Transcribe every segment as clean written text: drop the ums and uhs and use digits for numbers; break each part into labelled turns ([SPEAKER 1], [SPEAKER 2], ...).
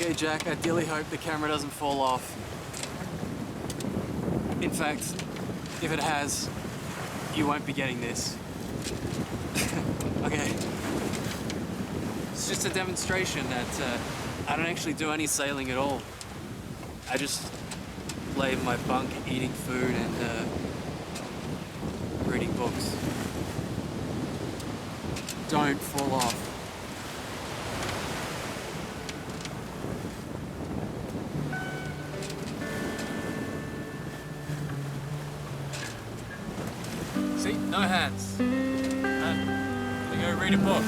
[SPEAKER 1] Okay, Jack, I ideally hope the camera doesn't fall off. In fact, if it has, you won't be getting this. Okay. It's just a demonstration that I don't actually do any sailing at all. I just lay in my bunk eating food and reading books. Don't fall off. See, no hands. I'm gonna go read a book.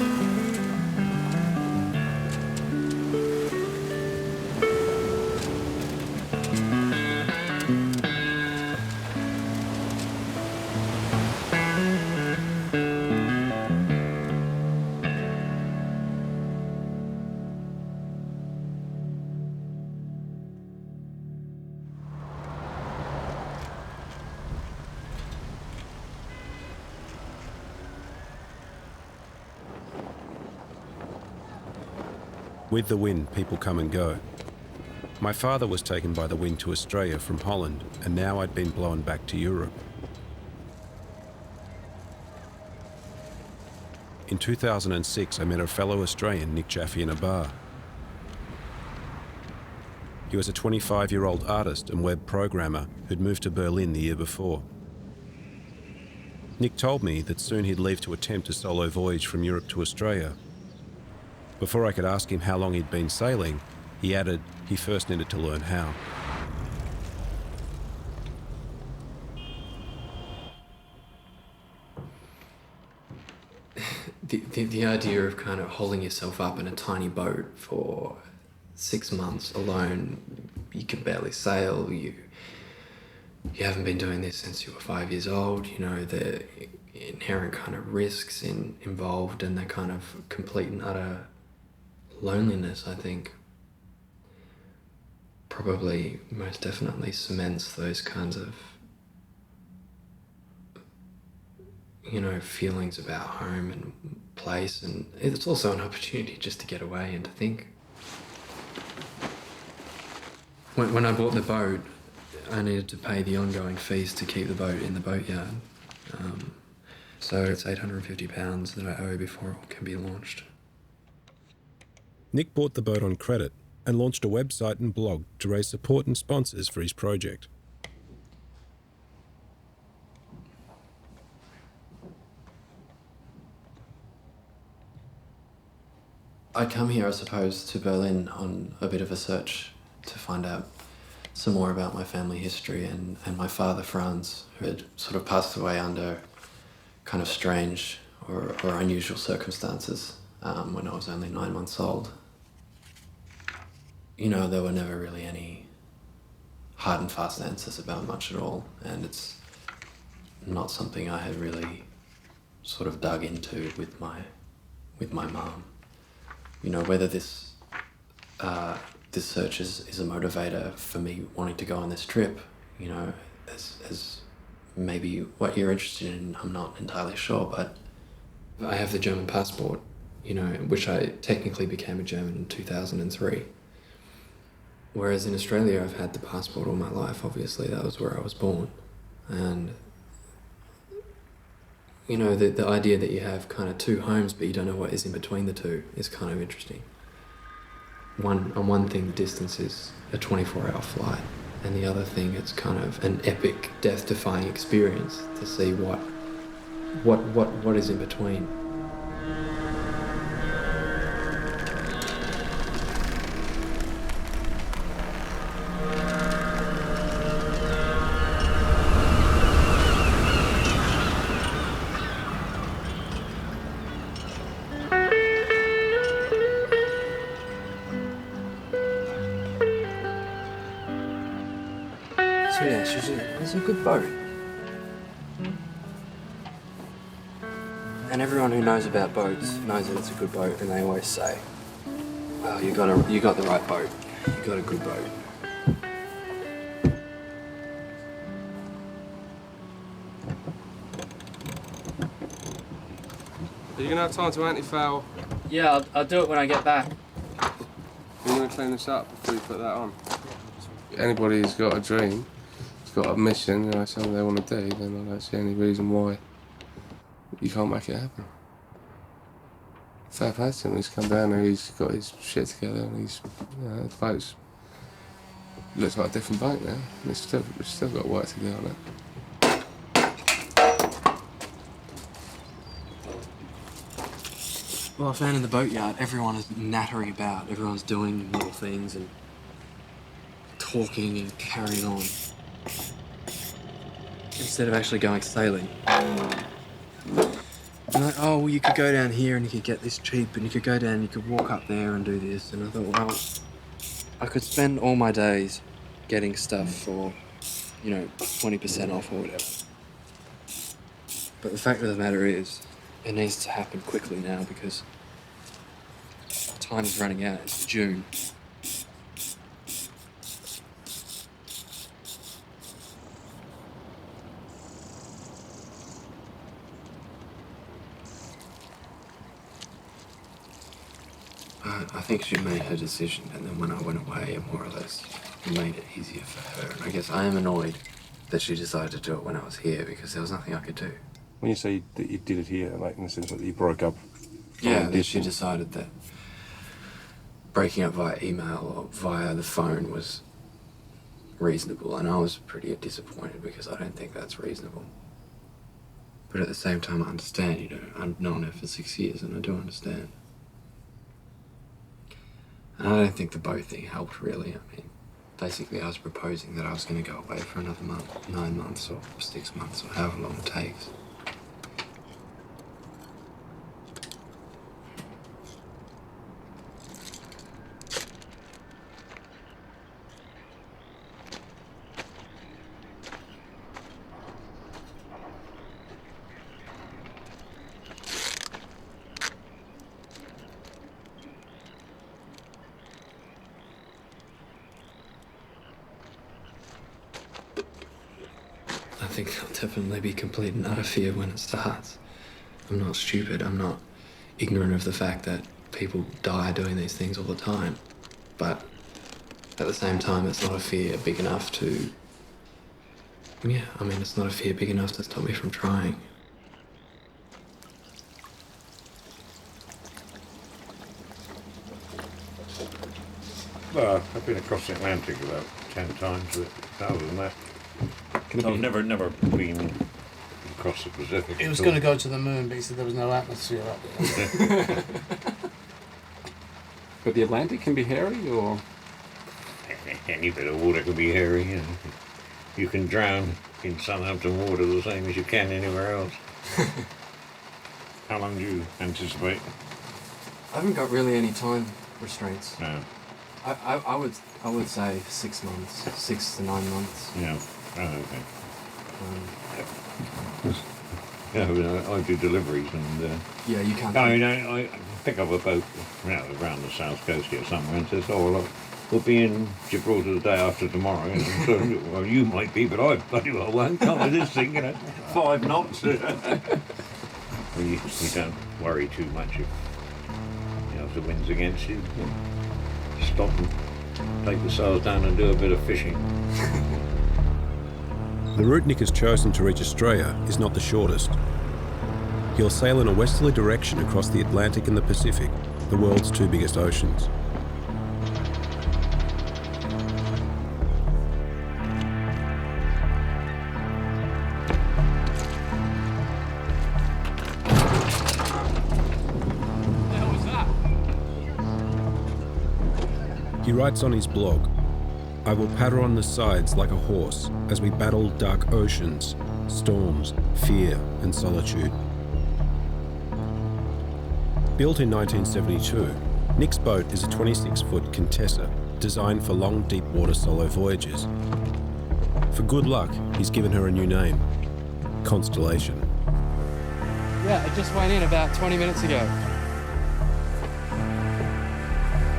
[SPEAKER 2] With the wind, people come and go. My father was taken by the wind to Australia from Holland, and now I'd been blown back to Europe. In 2006, I met a fellow Australian, Nick Jaffe, in a bar. He was a 25-year-old artist and web programmer who'd moved to Berlin the year before. Nick told me that soon he'd leave to attempt a solo voyage from Europe to Australia. Before I could ask him how long he'd been sailing, he added he first needed to learn how.
[SPEAKER 3] The idea of kind of holding yourself up in a tiny boat for 6 months alone, you can barely sail, you haven't been doing this since you were 5 years old, you know, the inherent kind of risks involved and the kind of complete and utter loneliness, I think, probably most definitely cements those kinds of, you know, feelings about home and place, and it's also an opportunity just to get away and to think. When I bought the boat, I needed to pay the ongoing fees to keep the boat in the boatyard. So it's £850 that I owe before it can be launched.
[SPEAKER 2] Nick bought the boat on credit and launched a website and blog to raise support and sponsors for his project.
[SPEAKER 3] I come here, I suppose, to Berlin on a bit of a search to find out some more about my family history and my father, Franz, who had sort of passed away under kind of strange or unusual circumstances when I was only 9 months old. You know, there were never really any hard and fast answers about much at all, and it's not something I had really sort of dug into with my mum. You know, whether this search is a motivator for me wanting to go on this trip, you know, as maybe what you're interested in, I'm not entirely sure, but I have the German passport, you know, which I technically became a German in 2003. Whereas in Australia, I've had the passport all my life, obviously, that was where I was born. And, you know, the idea that you have kind of two homes, but you don't know what is in between the two is kind of interesting. On one thing, the distance is a 24-hour flight, and the other thing, it's kind of an epic, death-defying experience to see what is in between. So yeah, it's a good boat. And everyone who knows about boats knows that it's a good boat, and they always say, well, you got the right boat. You got a good boat.
[SPEAKER 4] Are you going to have time to anti-foul?
[SPEAKER 1] Yeah, I'll do it when I get back.
[SPEAKER 4] In going to clean this up before you put that on? Anybody who's got a dream, who's got a mission, you know, something they want to do, then I don't see any reason why you can't make it happen. Fair play to him, he's come down and he's got his shit together and he's, you know, the boat's looks like a different boat now. We've still got work to do on it.
[SPEAKER 3] Well, I found in the boatyard, everyone is nattering about. Everyone's doing little things and talking and carrying on. Instead of actually going sailing. And like, oh, well, you could go down here and you could get this cheap, and you could go down and you could walk up there and do this. And I thought, well, I could spend all my days getting stuff for, 20% off or whatever. But the fact of the matter is, it needs to happen quickly now because time is running out. It's June. I think she made her decision, and then when I went away, it more or less made it easier for her. And I guess I am annoyed that she decided to do it when I was here because there was nothing I could do.
[SPEAKER 5] When you say that you did it here, like in the sense that you broke up...
[SPEAKER 3] Yeah, that she decided that breaking up via email or via the phone was reasonable, and I was pretty disappointed because I don't think that's reasonable. But at the same time, I understand, I've known her for 6 years, and I do understand. And I don't think the boat thing helped, really. I mean, basically I was proposing that I was going to go away for another month, 9 months or 6 months or however long it takes. I think I'll definitely be complete and utter fear when it starts. I'm not stupid. I'm not ignorant of the fact that people die doing these things all the time. But at the same time, it's not a fear big enough to... Yeah, I mean, it's not a fear big enough to stop me from trying.
[SPEAKER 6] Well, I've been across the Atlantic about 10 times, but other than that, I've never been across the Pacific.
[SPEAKER 7] He was going to go to the moon, but he said there was no atmosphere up there.
[SPEAKER 5] But the Atlantic can be hairy, or...?
[SPEAKER 6] Any bit of water can be hairy, you can drown in Southampton water the same as you can anywhere else. How long do you anticipate?
[SPEAKER 3] I haven't got really any time restraints.
[SPEAKER 6] No.
[SPEAKER 3] I would say 6 months, 6 to 9 months.
[SPEAKER 6] Yeah. Oh, okay. Yeah, I mean, I do deliveries and...
[SPEAKER 3] yeah, you can't...
[SPEAKER 6] I pick up a boat around the south coast here somewhere and says, oh, well, we'll be in Gibraltar the day after tomorrow. So, well, you might be, but I bloody well won't. Can't with this thing, 5 knots. Well, you don't worry too much if the wind's against you. Stop and take the sails down and do a bit of fishing.
[SPEAKER 2] The route Nick has chosen to reach Australia is not the shortest. He'll sail in a westerly direction across the Atlantic and the Pacific, the world's 2 biggest oceans. He writes on his blog, "I will patter on the sides like a horse as we battle dark oceans, storms, fear and solitude." Built in 1972, Nick's boat is a 26-foot Contessa designed for long deep water solo voyages. For good luck, he's given her a new name, Constellation.
[SPEAKER 1] Yeah, it just went in about 20 minutes ago.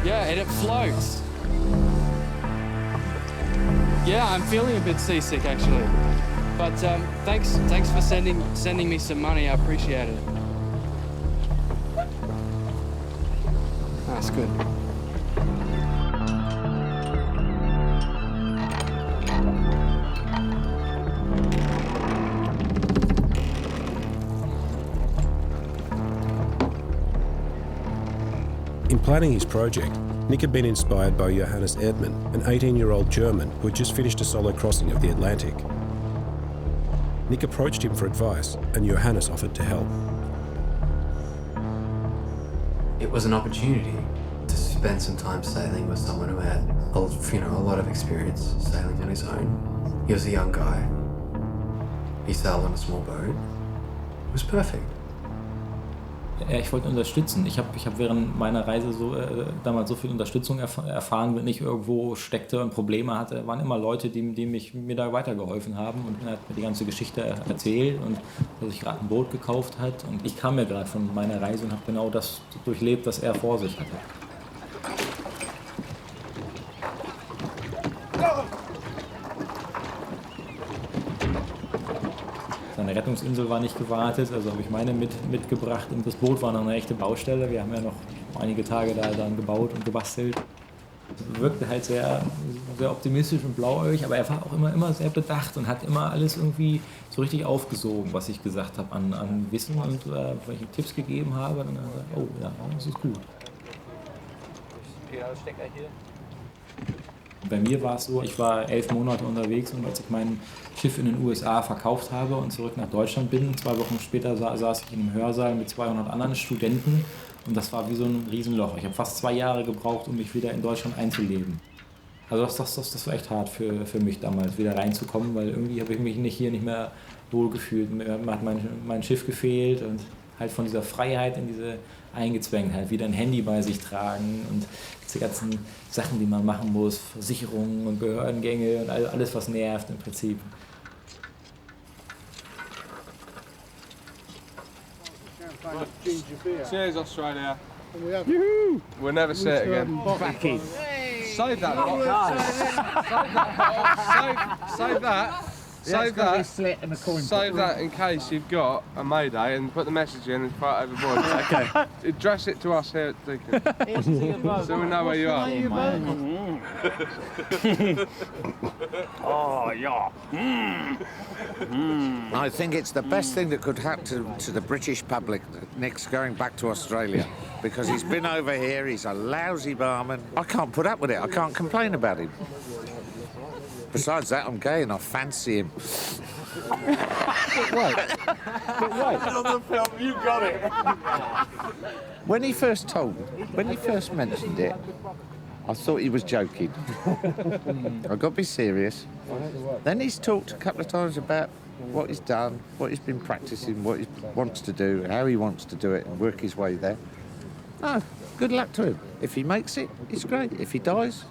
[SPEAKER 1] Yeah, and it floats. Yeah, I'm feeling a bit seasick actually. But thanks for sending me some money. I appreciate it. That's good.
[SPEAKER 2] In planning his project, Nick had been inspired by Johannes Erdmann, an 18-year-old German who had just finished a solo crossing of the Atlantic. Nick approached him for advice, and Johannes offered to help.
[SPEAKER 3] It was an opportunity to spend some time sailing with someone who had a lot of experience sailing on his own. He was a young guy. He sailed on a small boat. It was perfect.
[SPEAKER 8] Ja, ich wollte unterstützen. Ich hab während meiner Reise damals so viel Unterstützung erfahren, wenn ich irgendwo steckte und Probleme hatte. Waren immer Leute, die mir da weitergeholfen haben, und er hat mir die ganze Geschichte erzählt und dass sich gerade ein Boot gekauft hat. Und ich kam ja gerade von meiner Reise und habe genau das durchlebt, was er vor sich hatte. Seine Rettungsinsel war nicht gewartet, also habe ich meine mitgebracht, und das Boot war noch eine echte Baustelle. Wir haben ja noch einige Tage da dann gebaut und gebastelt. Er wirkte halt sehr, sehr optimistisch und blauäugig, aber er war auch immer sehr bedacht und hat immer alles irgendwie so richtig aufgesogen, was ich gesagt habe an Wissen, und welche Tipps gegeben habe. Dann hat er gesagt, oh ja, das ist gut. Stecker hier. Bei mir war es so, ich war 11 Monate unterwegs, und als ich mein Schiff in den USA verkauft habe und zurück nach Deutschland bin, 2 Wochen später saß ich in einem Hörsaal mit 200 anderen Studenten, und das war wie so ein Riesenloch. Ich habe fast 2 Jahre gebraucht, um mich wieder in Deutschland einzuleben. Also das war echt hart für mich damals, wieder reinzukommen, weil irgendwie habe ich mich hier nicht mehr wohl gefühlt. Mir hat mein Schiff gefehlt, und halt von dieser Freiheit in diese Eingezwängtheit, wieder ein Handy bei sich tragen und diese ganzen Sachen, die man machen muss, Versicherungen und Behördengänge und alles, was nervt im Prinzip.
[SPEAKER 4] Cheers, Australia. We'll never say it again. Save that. Save that. Save that in case you've got a Mayday, and put the message in and throw it overboard. Okay. Address it to us here at Deacon, so we know where you are.
[SPEAKER 9] Oh, yeah. I think it's the best thing that could happen to the British public that Nick's going back to Australia, because he's been over here, he's a lousy barman. I can't put up with it, I can't complain about him. Besides that, I'm gay and I fancy him. Wait. On the film, you got it. When he first mentioned it, I thought he was joking. I've got to be serious. Then he's talked a couple of times about what he's done, what he's been practicing, what he wants to do, how he wants to do it, and work his way there. No, good luck to him. If he makes it, it's great. If he dies,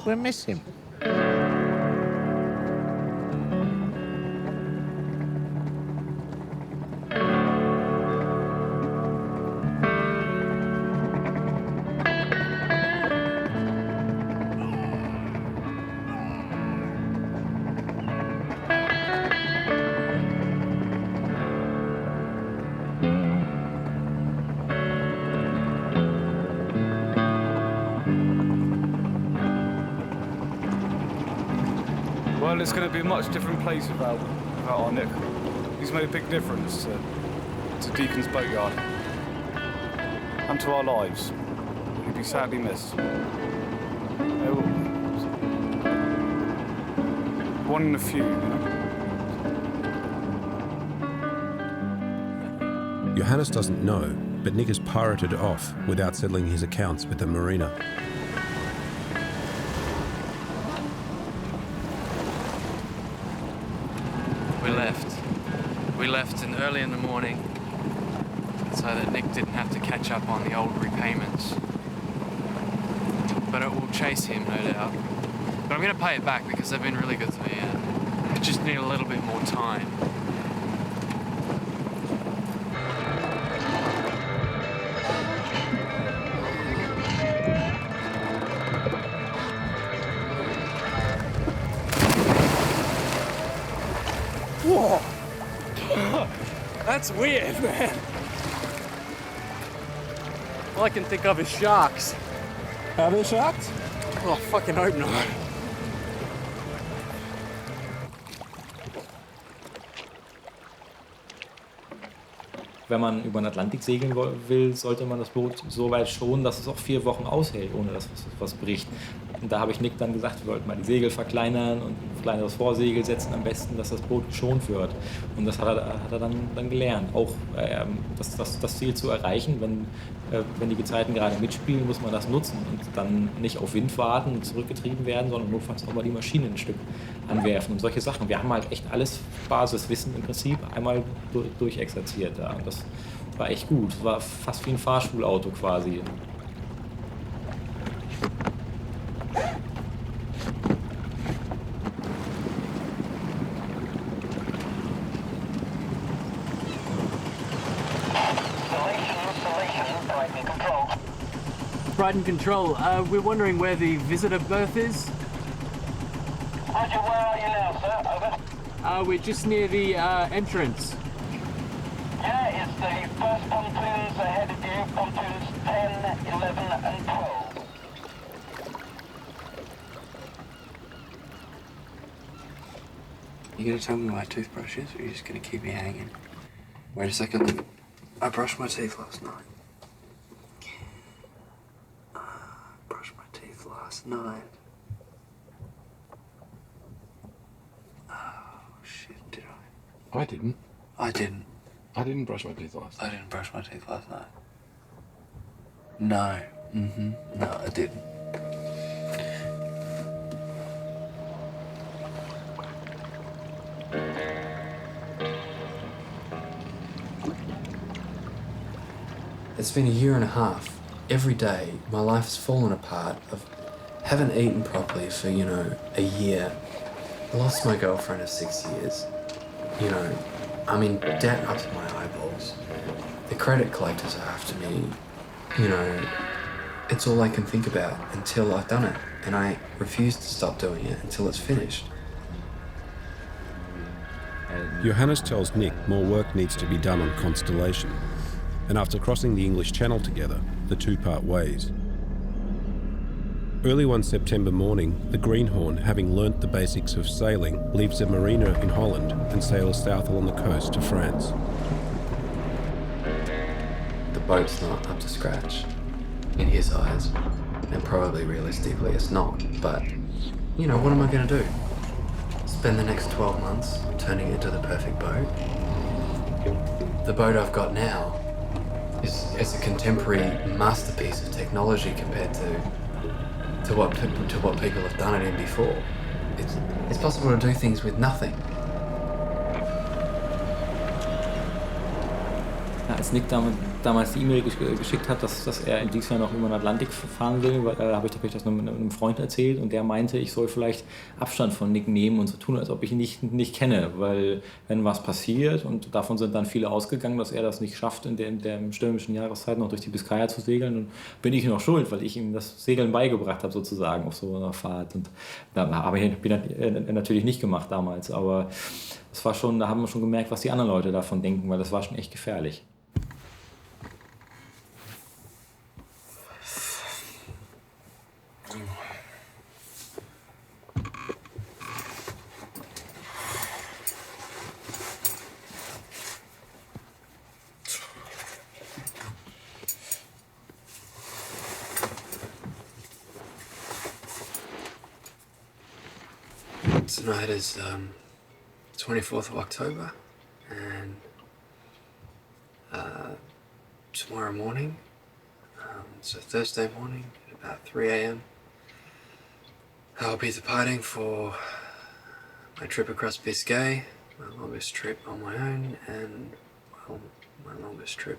[SPEAKER 9] we'll miss him.
[SPEAKER 10] Well, it's going to be a much different place without our Nick. He's made a big difference to Deacon's boatyard and to our lives. He'll be sadly missed. One in a few, you know?
[SPEAKER 2] Johannes doesn't know, but Nick has pirated off without settling his accounts with the marina.
[SPEAKER 1] We left early in the morning so that Nick didn't have to catch up on the old repayments. But it will chase him, no doubt. But I'm going to pay it back because they've been really good to me, and I just need a little bit more time.
[SPEAKER 10] Whoa! That's weird, man. All I can think of is sharks. Are there sharks? Oh, I fucking hope not.
[SPEAKER 8] wenn man über den Atlantik segeln will, sollte man das Boot so weit schonen, dass es auch 4 Wochen aushält, ohne dass was bricht. Und da habe ich Nick dann gesagt, wir wollten mal die Segel verkleinern und ein kleineres Vorsegel setzen am besten, dass das Boot geschont wird. Und das hat er dann gelernt. Auch das Ziel zu erreichen, wenn die Gezeiten gerade mitspielen, muss man das nutzen und dann nicht auf Wind warten und zurückgetrieben werden, sondern notfalls auch mal die Maschine ein Stück anwerfen und solche Sachen. Wir haben halt echt alles Basiswissen im Prinzip einmal durchexerziert. Ja. Und das war echt gut. Es war fast wie ein Fahrschulauto quasi.
[SPEAKER 1] Brighton Control, we're wondering where the visitor berth is.
[SPEAKER 11] Roger, where are you now, sir? Over.
[SPEAKER 1] We're just near the entrance.
[SPEAKER 11] Yeah, it's the first pontoons ahead of you, pontoons 10, 11 and 12.
[SPEAKER 3] You gonna tell me where my toothbrush is, or are you just gonna keep me hanging? Wait a second, look. I brushed my teeth last night. Last night. Oh shit, did I?
[SPEAKER 5] I didn't.
[SPEAKER 3] I didn't.
[SPEAKER 5] I didn't brush my teeth last night.
[SPEAKER 3] I didn't brush my teeth last night. No. No, I didn't. It's been a year and a half. Every day, my life has fallen apart. I haven't eaten properly for, a year. I lost my girlfriend of 6 years. I'm in debt up to my eyeballs. The credit collectors are after me. It's all I can think about until I've done it. And I refuse to stop doing it until it's finished.
[SPEAKER 2] Johannes tells Nick more work needs to be done on Constellation. And after crossing the English Channel together, the two part ways. Early one September morning, the Greenhorn, having learnt the basics of sailing, leaves a marina in Holland and sails south along the coast to France.
[SPEAKER 3] The boat's not up to scratch, in his eyes, and probably realistically it's not, but, what am I going to do? Spend the next 12 months turning it into the perfect boat? The boat I've got now is a contemporary masterpiece of technology compared to what people have done it in before. It's possible to do things with nothing.
[SPEAKER 8] Ja, als Nick damals die E-Mail geschickt hat, dass er dieses Jahr noch über den Atlantik fahren will, habe ich das einem Freund erzählt und der meinte, ich soll vielleicht Abstand von Nick nehmen und so tun, als ob ich ihn nicht kenne, weil wenn was passiert, und davon sind dann viele ausgegangen, dass er das nicht schafft, in der stürmischen Jahreszeit noch durch die Biskaya zu segeln, dann bin ich noch schuld, weil ich ihm das Segeln beigebracht habe sozusagen auf so einer Fahrt. Und da habe ich natürlich nicht gemacht damals, aber das war schon, da haben wir schon gemerkt, was die anderen Leute davon denken, weil das war schon echt gefährlich.
[SPEAKER 3] Tonight is 24th of October, and tomorrow morning, so Thursday morning at about 3 a.m, I'll be departing for my trip across Biscay, my longest trip on my own, and well, my longest trip.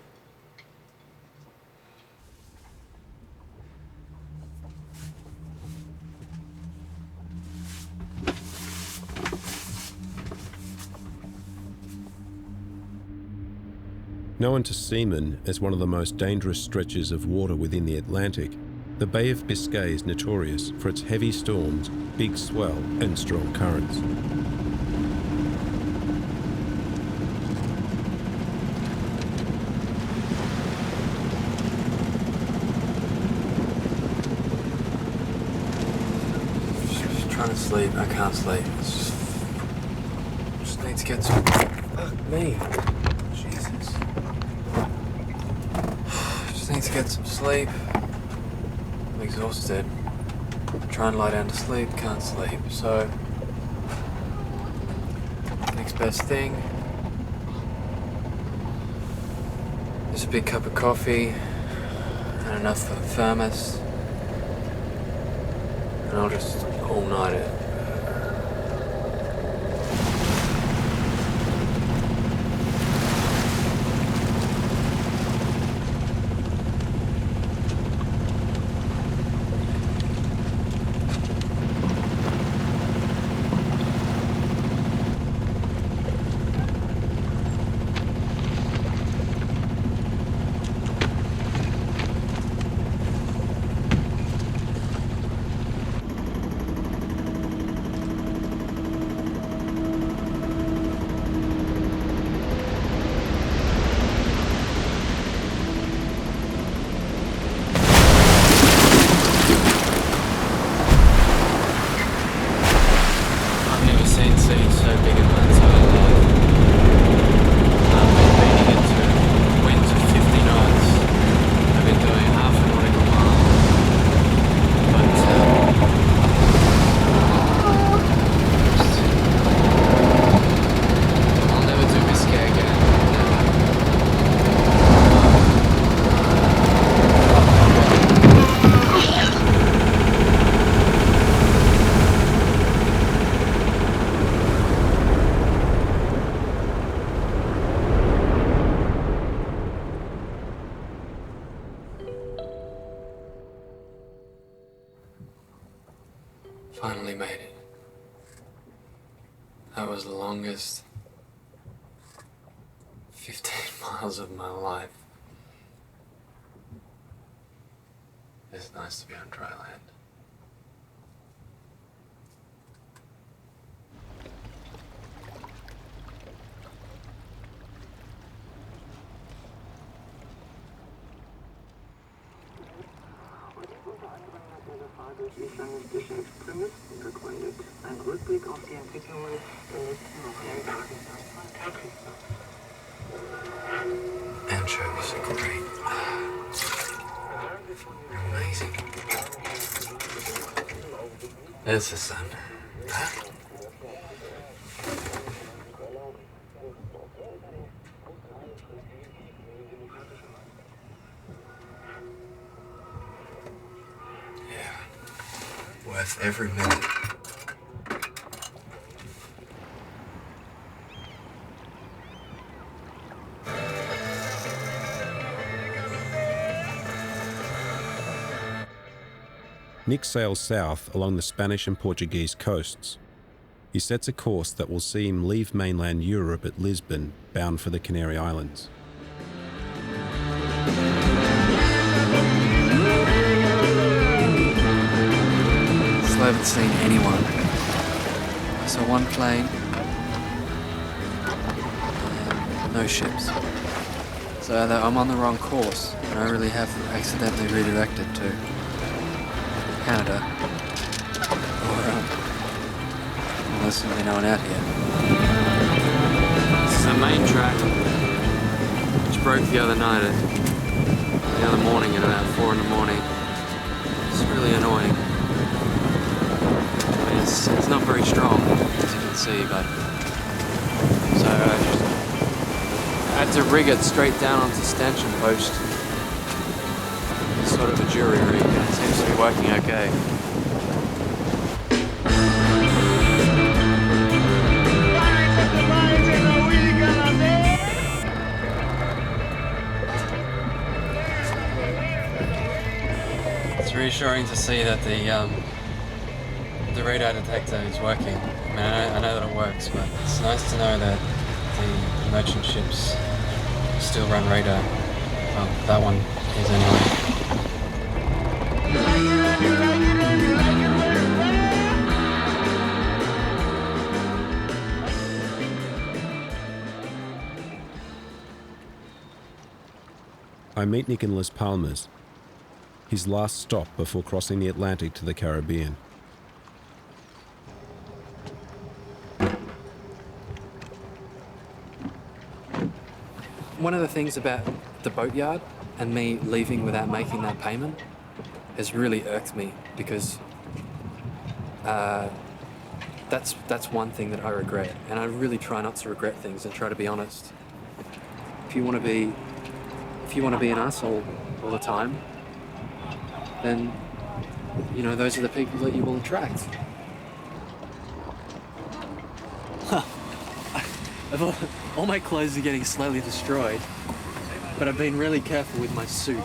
[SPEAKER 2] Known to seamen as one of the most dangerous stretches of water within the Atlantic, the Bay of Biscay is notorious for its heavy storms, big swell and strong currents.
[SPEAKER 3] Just trying to sleep, I can't sleep. Just need to get some... Fuck me. Jesus. to get some sleep. I'm exhausted. Try and lie down to sleep, can't sleep. So, next best thing is a big cup of coffee and enough for the thermos. And I'll just all-night it. Finally made it. That was the longest 15 miles of my life. It's nice to be on dry land.
[SPEAKER 11] Begründet. Ein Rückblick auf die Entwicklungen der letzten Wochen im Tagen.
[SPEAKER 3] Anchovies are great. Amazing. There's the sun. Yeah. Worth every minute.
[SPEAKER 2] Nick sails south along the Spanish and Portuguese coasts. He sets a course that will see him leave mainland Europe at Lisbon, bound for the Canary Islands.
[SPEAKER 3] Still haven't seen anyone. I saw one plane, and no ships. So either I'm on the wrong course, and I really have accidentally redirected to Canada, or unless there's no one out here. This is the main track, which broke the other morning at about 4 in the morning. It's really annoying. I mean, it's not very strong, as you can see, but so I had to rig it straight down onto stanchion post. Sort of a jury rig, and it seems to be working okay. It's reassuring to see that the radar detector is working. I mean, I know that it works, but it's nice to know that the merchant ships still run radar. Well, that one is anyway.
[SPEAKER 2] I meet Nick in Las Palmas, his last stop before crossing the Atlantic to the Caribbean.
[SPEAKER 3] One of the things about the boatyard
[SPEAKER 1] and me leaving without making that payment has really irked me, because that's one thing that I regret, and I really try not to regret things and try to be honest. If you want to be an asshole all the time, then those are the people that you will attract. All my clothes are getting slowly destroyed, but I've been really careful with my suit.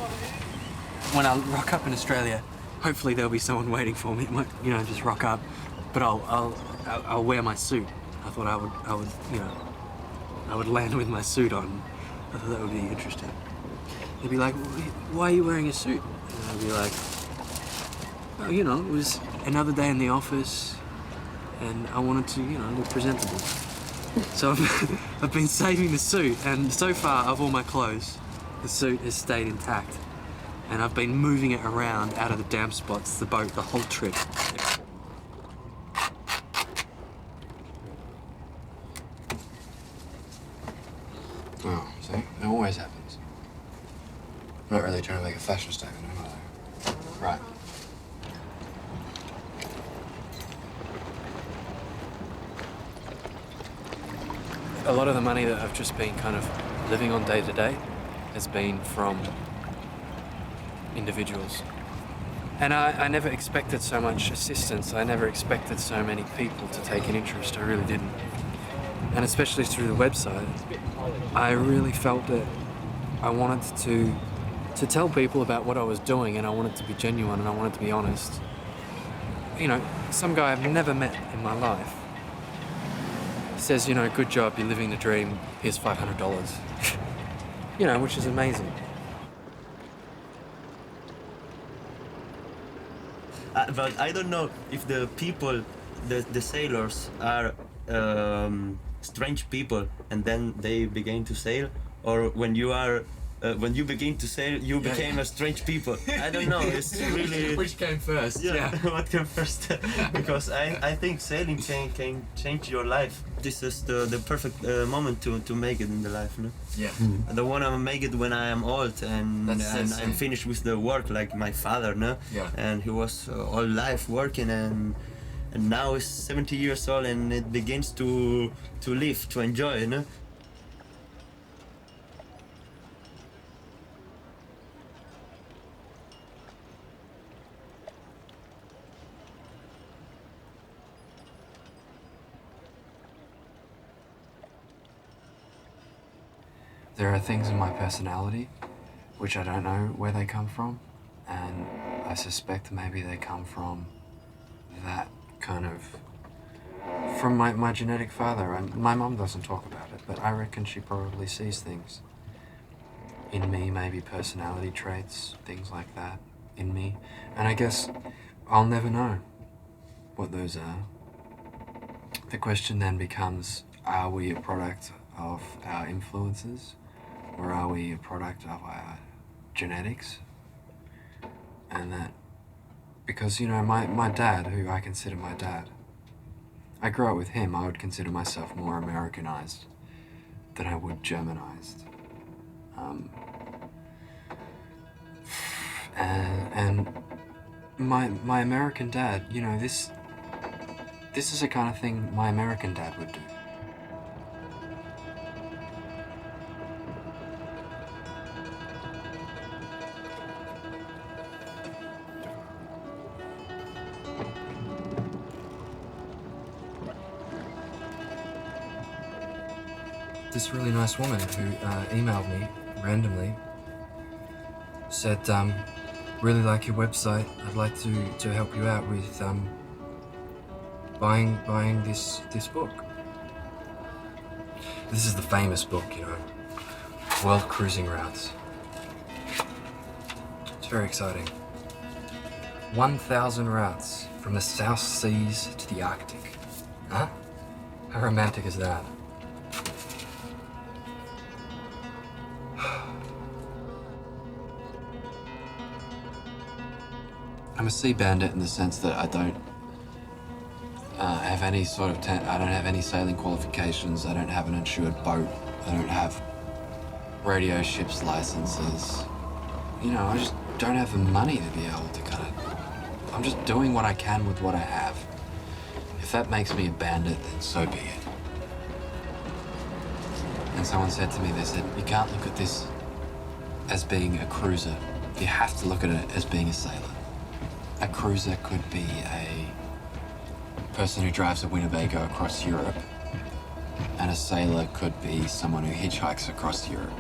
[SPEAKER 1] When I rock up in Australia, hopefully there'll be someone waiting for me. Just rock up, but I'll wear my suit. I thought I would land with my suit on. I thought that would be interesting. They'd be like, "Why are you wearing a suit?" And I'd be like, "Oh, it was another day in the office, and I wanted to, look presentable." So I've been saving the suit, and so far of all my clothes, the suit has stayed intact. And I've been moving it around out of the damp spots, the boat, the whole trip.
[SPEAKER 3] Oh, see? It always happens. I'm not really trying to make a fashion statement, am I? Right.
[SPEAKER 1] A lot of the money that I've just been kind of living on day to day has been from individuals. And I never expected so much assistance. I never expected so many people to take an interest. I really didn't. And especially through the website, I really felt that I wanted to tell people about what I was doing, and I wanted to be genuine, and I wanted to be honest. Some guy I've never met in my life says, "Good job, you're living the dream, here's $500. Which is amazing.
[SPEAKER 12] But I don't know if the people, the sailors are strange people, and then they begin to sail, or when you begin to sail, you became a strange people. I don't know. It's really
[SPEAKER 1] which came first.
[SPEAKER 12] Yeah. What came first? Because I think sailing can change your life. This is the perfect moment to make it in the life. No?
[SPEAKER 1] Yeah.
[SPEAKER 12] I don't want to make it when I am old and I'm finished with the work, like my father. No.
[SPEAKER 1] Yeah.
[SPEAKER 12] And he was all life working, and now he's 70 years old, and it begins to live, to enjoy. You know.
[SPEAKER 3] There are things in my personality which I don't know where they come from, and I suspect maybe they come from that kind of... from my genetic father. My mum doesn't talk about it, but I reckon she probably sees things in me, maybe personality traits, things like that in me. And I guess I'll never know what those are. The question then becomes, are we a product of our influences? Or are we a product of our genetics? And that, because, my dad, who I consider my dad, I grew up with him, I would consider myself more Americanized than I would Germanized. And my American dad, this is the kind of thing my American dad would do. This really nice woman who emailed me randomly said, really like your website. I'd like to help you out with buying this book. This is the famous book, World Cruising Routes. It's very exciting. 1,000 routes from the South Seas to the Arctic. Huh? How romantic is that? I'm a sea bandit in the sense that I don't have any sort of I don't have any sailing qualifications. I don't have an insured boat. I don't have radio ships licenses. you know, I just don't have the money to be able to kind of... I'm just doing what I can with what I have. If that makes me a bandit, then so be it. And someone said to me, they said, you can't look at this as being a cruiser. You have to look at it as being a sailor. A cruiser could be a person who drives a Winnebago across Europe, and a sailor could be someone who hitchhikes across Europe.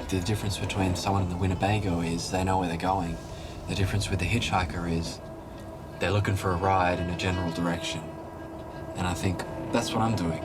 [SPEAKER 3] The difference between someone in the Winnebago is they know where they're going. The difference with the hitchhiker is they're looking for a ride in a general direction. And I think that's what I'm doing.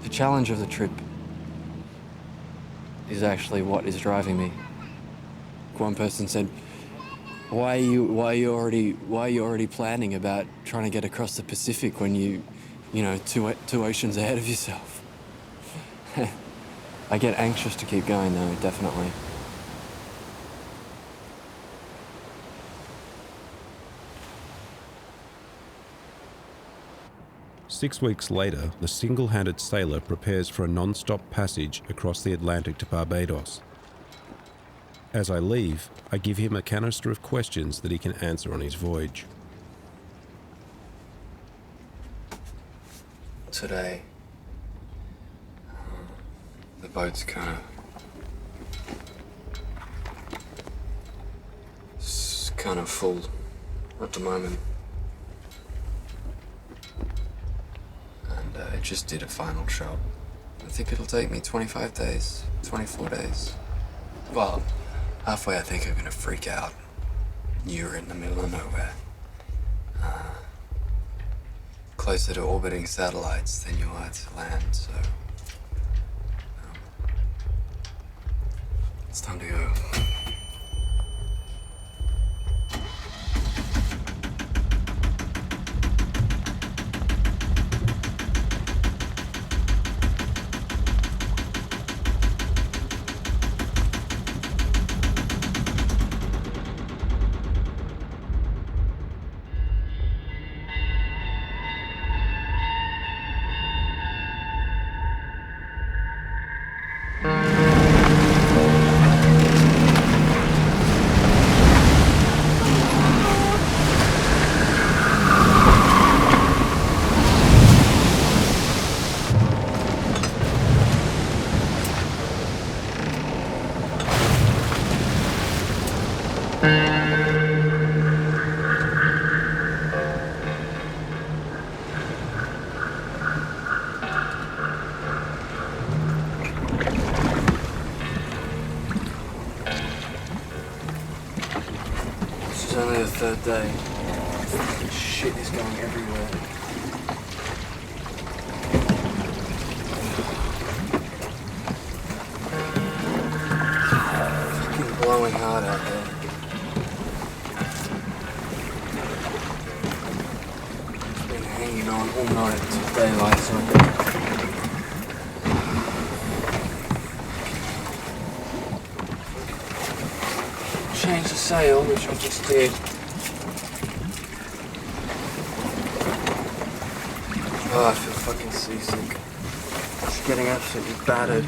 [SPEAKER 3] The challenge of the trip is actually what is driving me. One person said, why are you already planning about trying to get across the Pacific when you know, two oceans ahead of yourself? I get anxious to keep going though, definitely.
[SPEAKER 2] Six weeks later, the single-handed sailor prepares for a non-stop passage across the Atlantic to Barbados. As I leave, I give him a canister of questions that he can answer on his voyage.
[SPEAKER 3] Today, the boat's kind of full at the moment. I just did a final shot. I think it'll take me 25 days, 24 days. Well, halfway I think I'm gonna freak out. You're in the middle of nowhere. Closer to orbiting satellites than you are to land, so... it's time to go. Third day. Shit is going everywhere. Fucking blowing hard out there. It's been hanging on all night until daylight, so change the sail, which I just did. Oh, I feel fucking seasick. It's getting absolutely battered.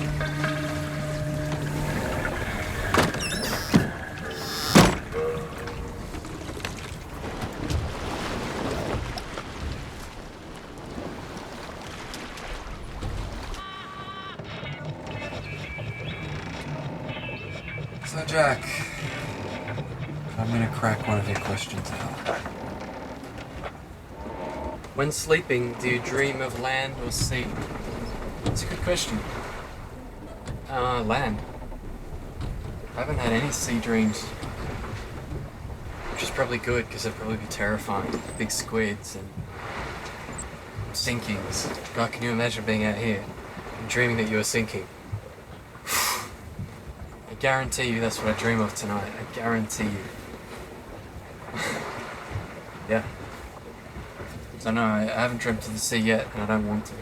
[SPEAKER 3] So, Jack, I'm gonna crack one of your questions out. When sleeping, do you dream of land or sea? That's a good question. Land. I haven't had any sea dreams. Which is probably good, because they'd probably be terrifying. Big squids and sinkings. God, can you imagine being out here and dreaming that you were sinking?
[SPEAKER 1] I guarantee you that's what I dream of tonight. I guarantee you. Yeah. So no, I haven't dreamt of the sea yet, and I don't want to.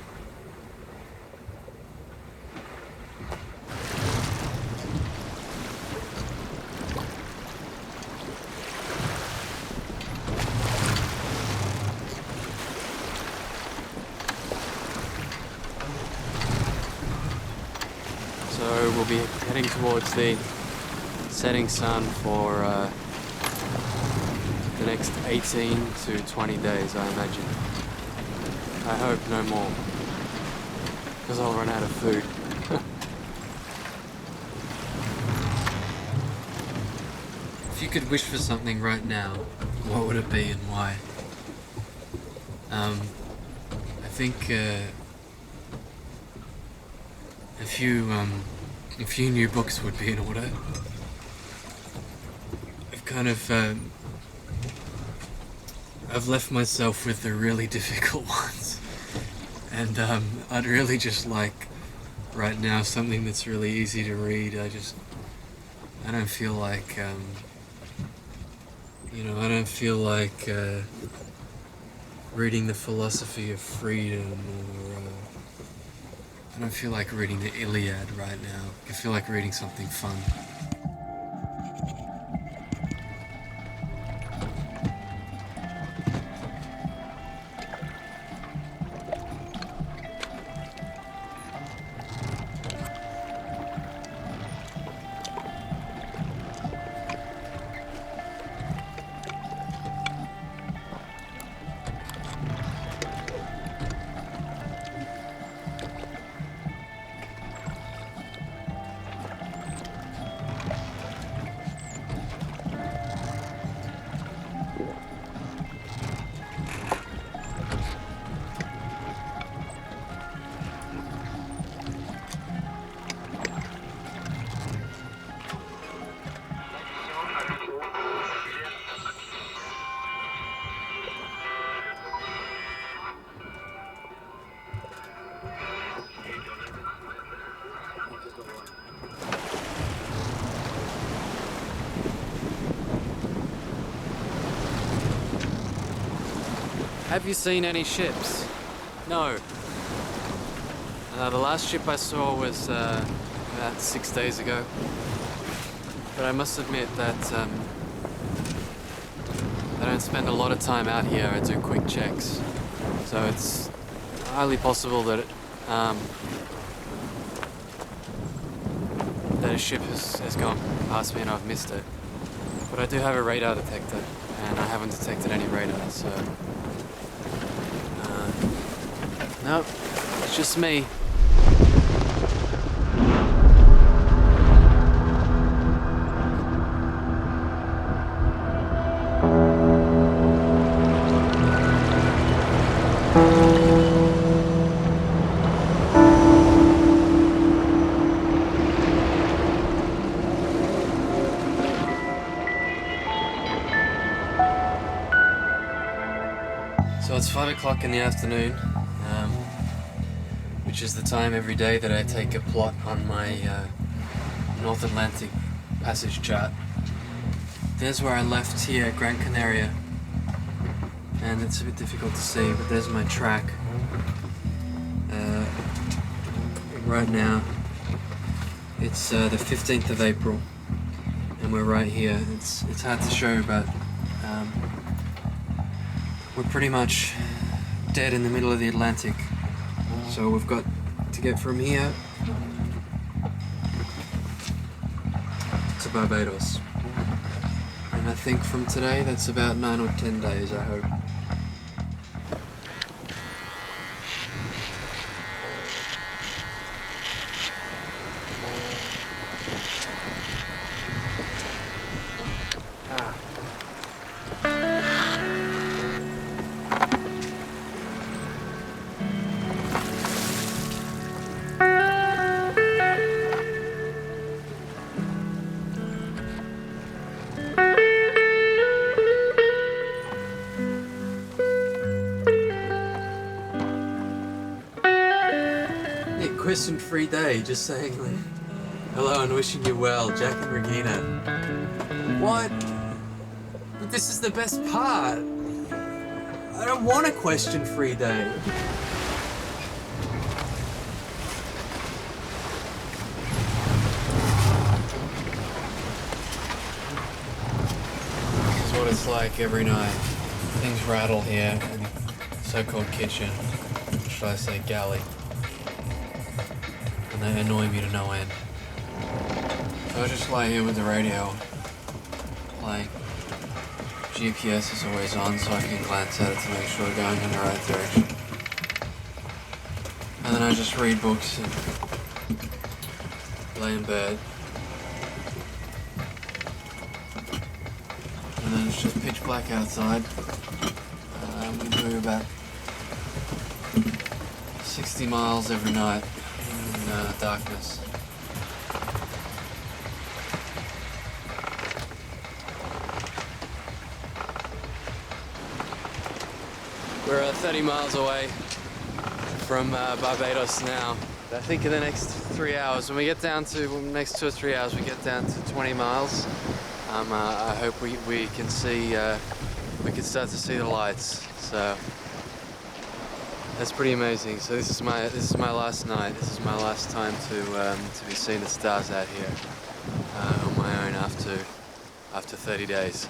[SPEAKER 1] So we'll be heading towards the setting sun for the next 18 to 20 days, I imagine. I hope no more, because I'll run out of food. If you could wish for something right now, what would it be and why? I think a few new books would be in order. I've kind of I've left myself with the really difficult ones, and I'd really just like right now something that's really easy to read. I don't feel like I don't feel like reading the philosophy of freedom, or I don't feel like reading the Iliad right now. I feel like reading something fun. Have you seen any ships? No. The last ship I saw was about 6 days ago. But I must admit that I don't spend a lot of time out here. I do quick checks. So it's highly possible that that a ship has gone past me and I've missed it. But I do have a radar detector, and I haven't detected any radar, so... no, it's just me. So it's 5 o'clock in the afternoon, which is the time every day that I take a plot on my North Atlantic passage chart. There's where I left here, Gran Canaria, and it's a bit difficult to see, but there's my track. Right now, it's the 15th of April, and we're right here. It's hard to show, but we're pretty much dead in the middle of the Atlantic. So we've got to get from here to Barbados. And I think from today, that's about 9 or 10 days, I hope. Question-free day, just saying, like, Hello and wishing you well, Jack and Regina. What? But this is the best part. I don't want a question-free day. This is what it's like every night. Things rattle here in the so-called kitchen. Or should I say galley? And they annoy me to no end. So I just lie here with the radio playing. GPS is always on, so I can glance at it to make sure we're going in the right direction. And then I just read books and lay in bed. And then it's just pitch black outside. We do about 60 miles every night in darkness. We're 30 miles away from Barbados now. I think in the next 3 hours, when we get down to the next 2 or 3 hours, we get down to 20 miles. I hope we can see, we can start to see the lights. So that's pretty amazing. So this is my last night. This is my last time to be seeing the stars out here on my own after 30 days.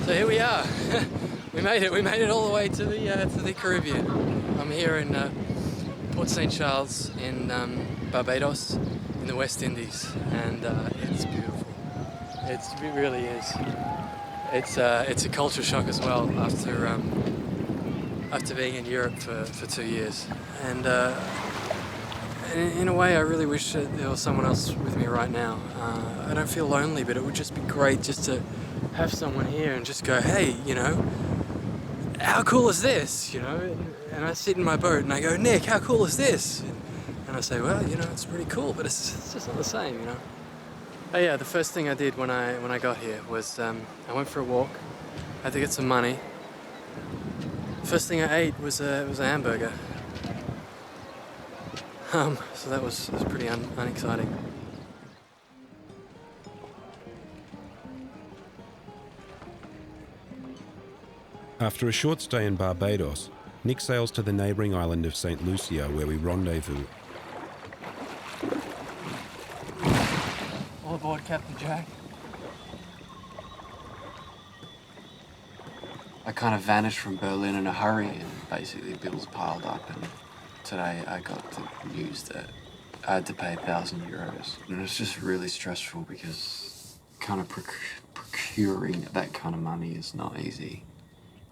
[SPEAKER 1] So here we are. We made it. We made it all the way to the Caribbean. I'm here in Port St. Charles in Barbados, in the West Indies, and it's beautiful. It really is. It's a culture shock as well after being in Europe for 2 years, and in a way I really wish that there was someone else with me right now. I don't feel lonely, but it would just be great just to have someone here and just go, hey, you know, how cool is this, you know? And I sit in my boat and I go, Nick, how cool is this? And I say, well, you know, it's pretty cool, but it's just not the same, you know? Oh yeah, the first thing I did when I got here was I went for a walk. I had to get some money. First thing I ate was a hamburger. So that was pretty unexciting.
[SPEAKER 2] After a short stay in Barbados, Nick sails to the neighbouring island of St. Lucia, where we rendezvous.
[SPEAKER 1] All aboard, Captain Jack. I kind of vanished from Berlin in a hurry, and basically bills piled up, and today I got the news that I had to pay €1,000. And it's just really stressful because kind of procuring that kind of money is not easy.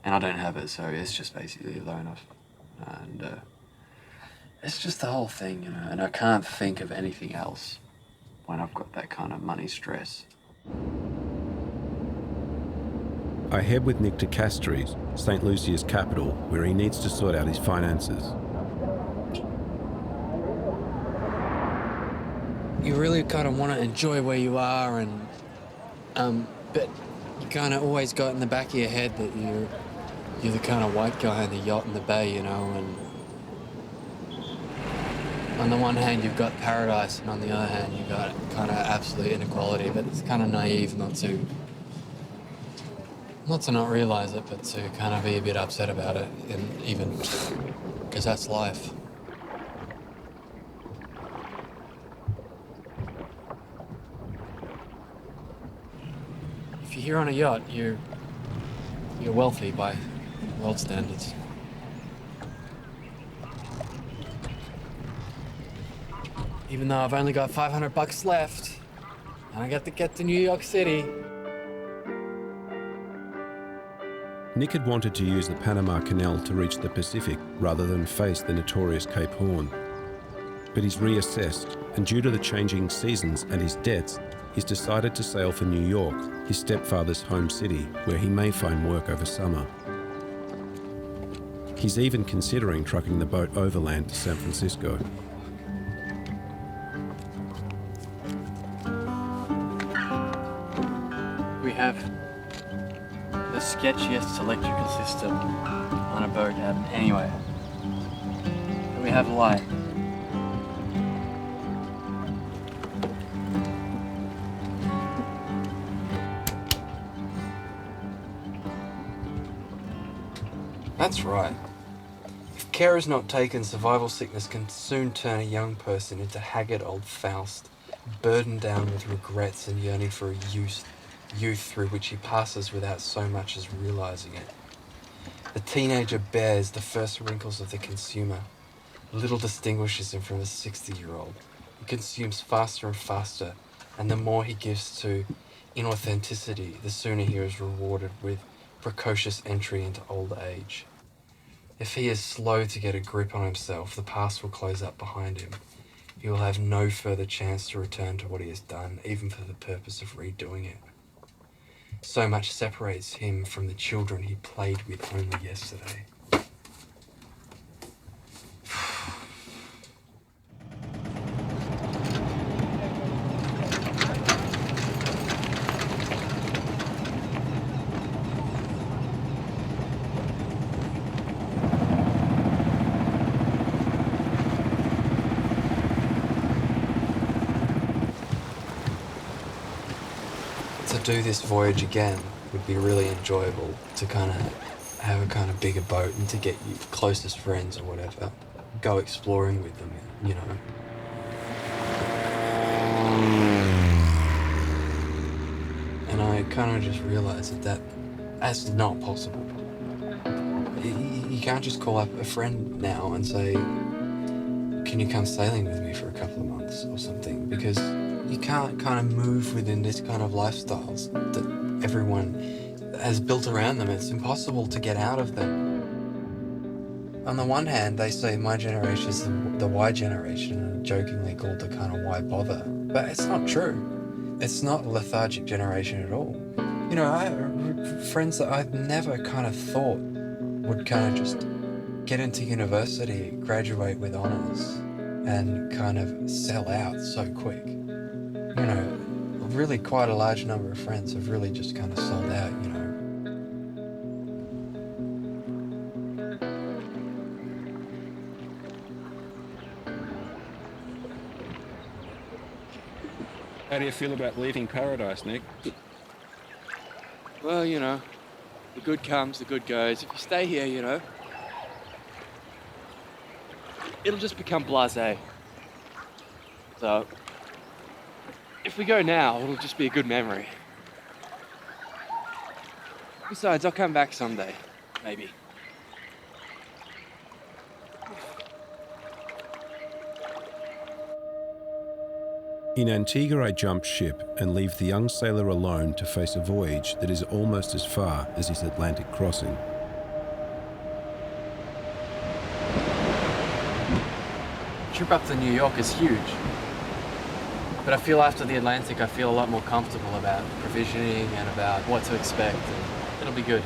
[SPEAKER 1] And I don't have it, so it's just basically a loan-off. And it's just the whole thing, you know, and I can't think of anything else when I've got that kind of money stress.
[SPEAKER 2] I head with Nick to Castries, St. Lucia's capital, where he needs to sort out his finances.
[SPEAKER 1] You really kind of want to enjoy where you are, and but you kind of always got in the back of your head that you're the kind of white guy in the yacht in the bay, you know, and on the one hand you've got paradise, and on the other hand you've got kind of absolute inequality, but it's kind of naive not to not realize it, but to kind of be a bit upset about it, and even because that's life. If you're here on a yacht, you're wealthy by world standards. Even though I've only got $500 left, and I got to get to New York City.
[SPEAKER 2] Nick had wanted to use the Panama Canal to reach the Pacific rather than face the notorious Cape Horn. But he's reassessed, and due to the changing seasons and his debts, he's decided to sail for New York, his stepfather's home city, where he may find work over summer. He's even considering trucking the boat overland to San Francisco.
[SPEAKER 1] We have this sketchiest electrical system on a boat anyway. But we have light.
[SPEAKER 3] That's right. If care is not taken, survival sickness can soon turn a young person into haggard old Faust, burdened down with regrets and yearning for a youth through which he passes without so much as realizing it. The teenager bears the first wrinkles of the consumer. Little distinguishes him from a 60-year-old. He consumes faster and faster, and the more he gives to inauthenticity, the sooner he is rewarded with precocious entry into old age. If he is slow to get a grip on himself, the past will close up behind him. He will have no further chance to return to what he has done, even for the purpose of redoing it. So much separates him from the children he played with only yesterday. To do this voyage again would be really enjoyable, to kind of have a kind of bigger boat and to get your closest friends or whatever, go exploring with them, you know. And I kind of just realised that that's not possible. You can't just call up a friend now and say, can you come sailing with me for a couple of months or something, because you can't kind of move within this kind of lifestyles that everyone has built around them. It's impossible to get out of them. On the one hand, they say my generation is the Y generation, and jokingly called the kind of why bother. But it's not true. It's not a lethargic generation at all. You know, I have friends that I've never kind of thought would kind of just get into university, graduate with honours, and kind of sell out so quick. You know, really quite a large number of friends have really just kind of sold out, you know.
[SPEAKER 2] How do you feel about leaving paradise, Nick?
[SPEAKER 1] Well, you know, the good comes, the good goes. If you stay here, you know, it'll just become blasé. So, if we go now, it'll just be a good memory. Besides, I'll come back someday, maybe.
[SPEAKER 2] In Antigua, I jump ship and leave the young sailor alone to face a voyage that is almost as far as his Atlantic crossing.
[SPEAKER 1] The trip up to New York is huge. But I feel after the Atlantic, I feel a lot more comfortable about provisioning and about what to expect. And it'll be good.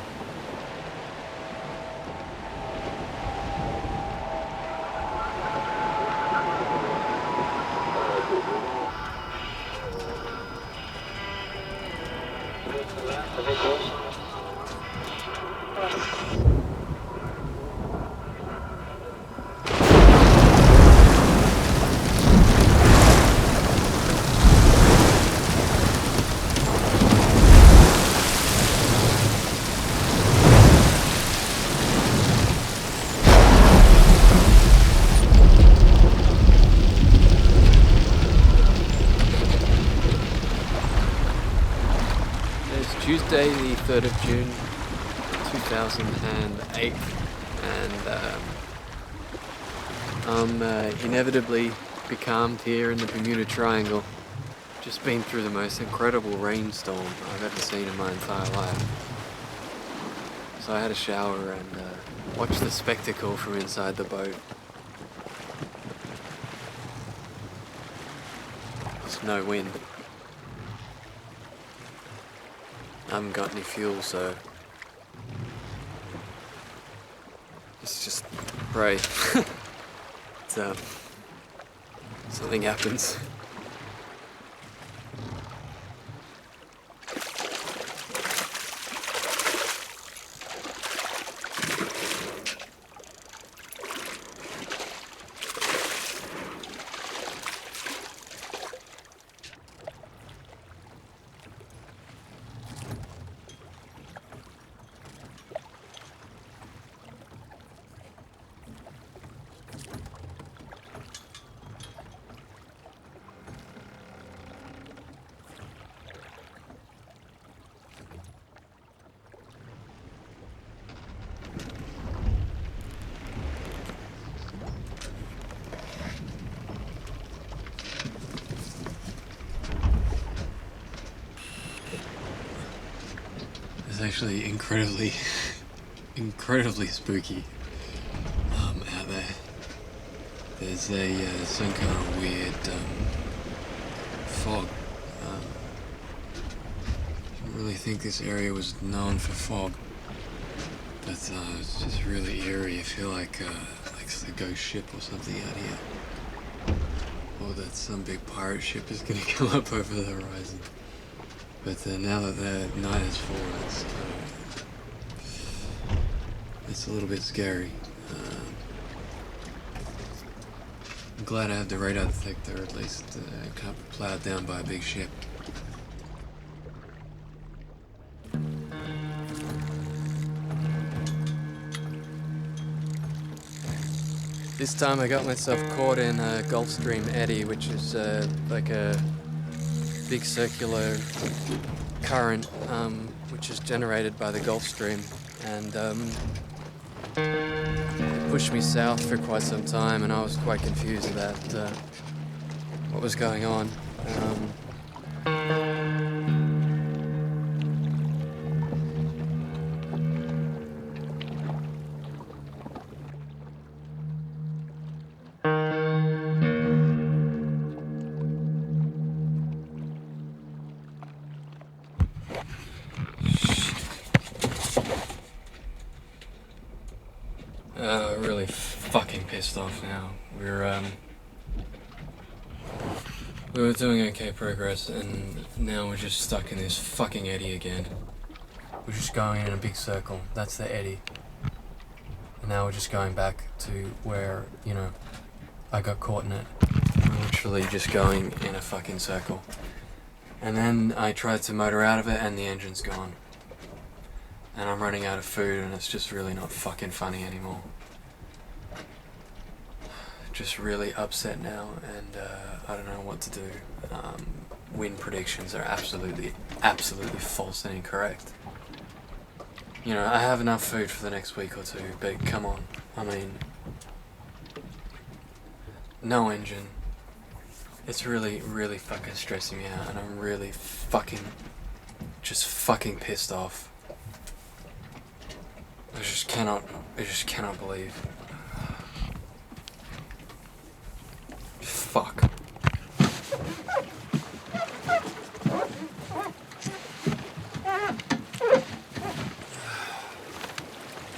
[SPEAKER 1] Tuesday, the 3rd of June, 2008, and I'm inevitably becalmed here in the Bermuda Triangle. Just been through the most incredible rainstorm I've ever seen in my entire life. So I had a shower and watched the spectacle from inside the boat. There's no wind. I haven't got any fuel, so it's just pray. Something happens.
[SPEAKER 3] actually incredibly spooky out there. There's some kind of weird fog. I don't really think this area was known for fog, but it's just really eerie. I feel like it's a ghost ship or something out here, or that some big pirate ship is going to come up over the horizon. But now that the night has fallen, it's a little bit scary. I'm glad I have the radar detector, at least I can't be plowed down by a big ship. This time I got myself caught in a Gulf Stream eddy, which is like a big circular current which is generated by the Gulf Stream, and it pushed me south for quite some time, and I was quite confused about what was going on. Really fucking pissed off now. We were doing okay progress, and now we're just stuck in this fucking eddy again. We're just going in a big circle. That's the eddy. And now we're just going back to where, you know, I got caught in it. We're literally just going in a fucking circle. And then I tried to motor out of it, and the engine's gone. And I'm running out of food, and it's just really not fucking funny anymore. Just really upset now, and I don't know what to do. Wind predictions are absolutely false and incorrect. You know, I have enough food for the next week or two, but come on. I mean, no engine. It's really fucking stressing me out, and I'm really fucking pissed off. I just cannot believe. Fuck.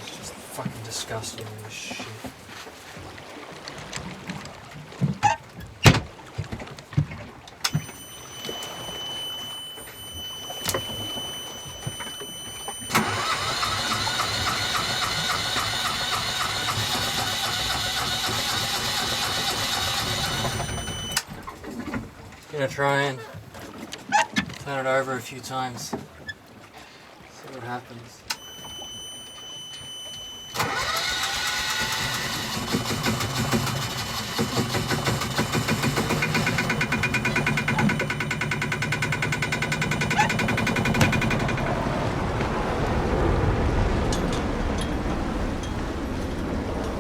[SPEAKER 3] It's just fucking disgusting, this shit. Gonna try and turn it over a few times. See what happens.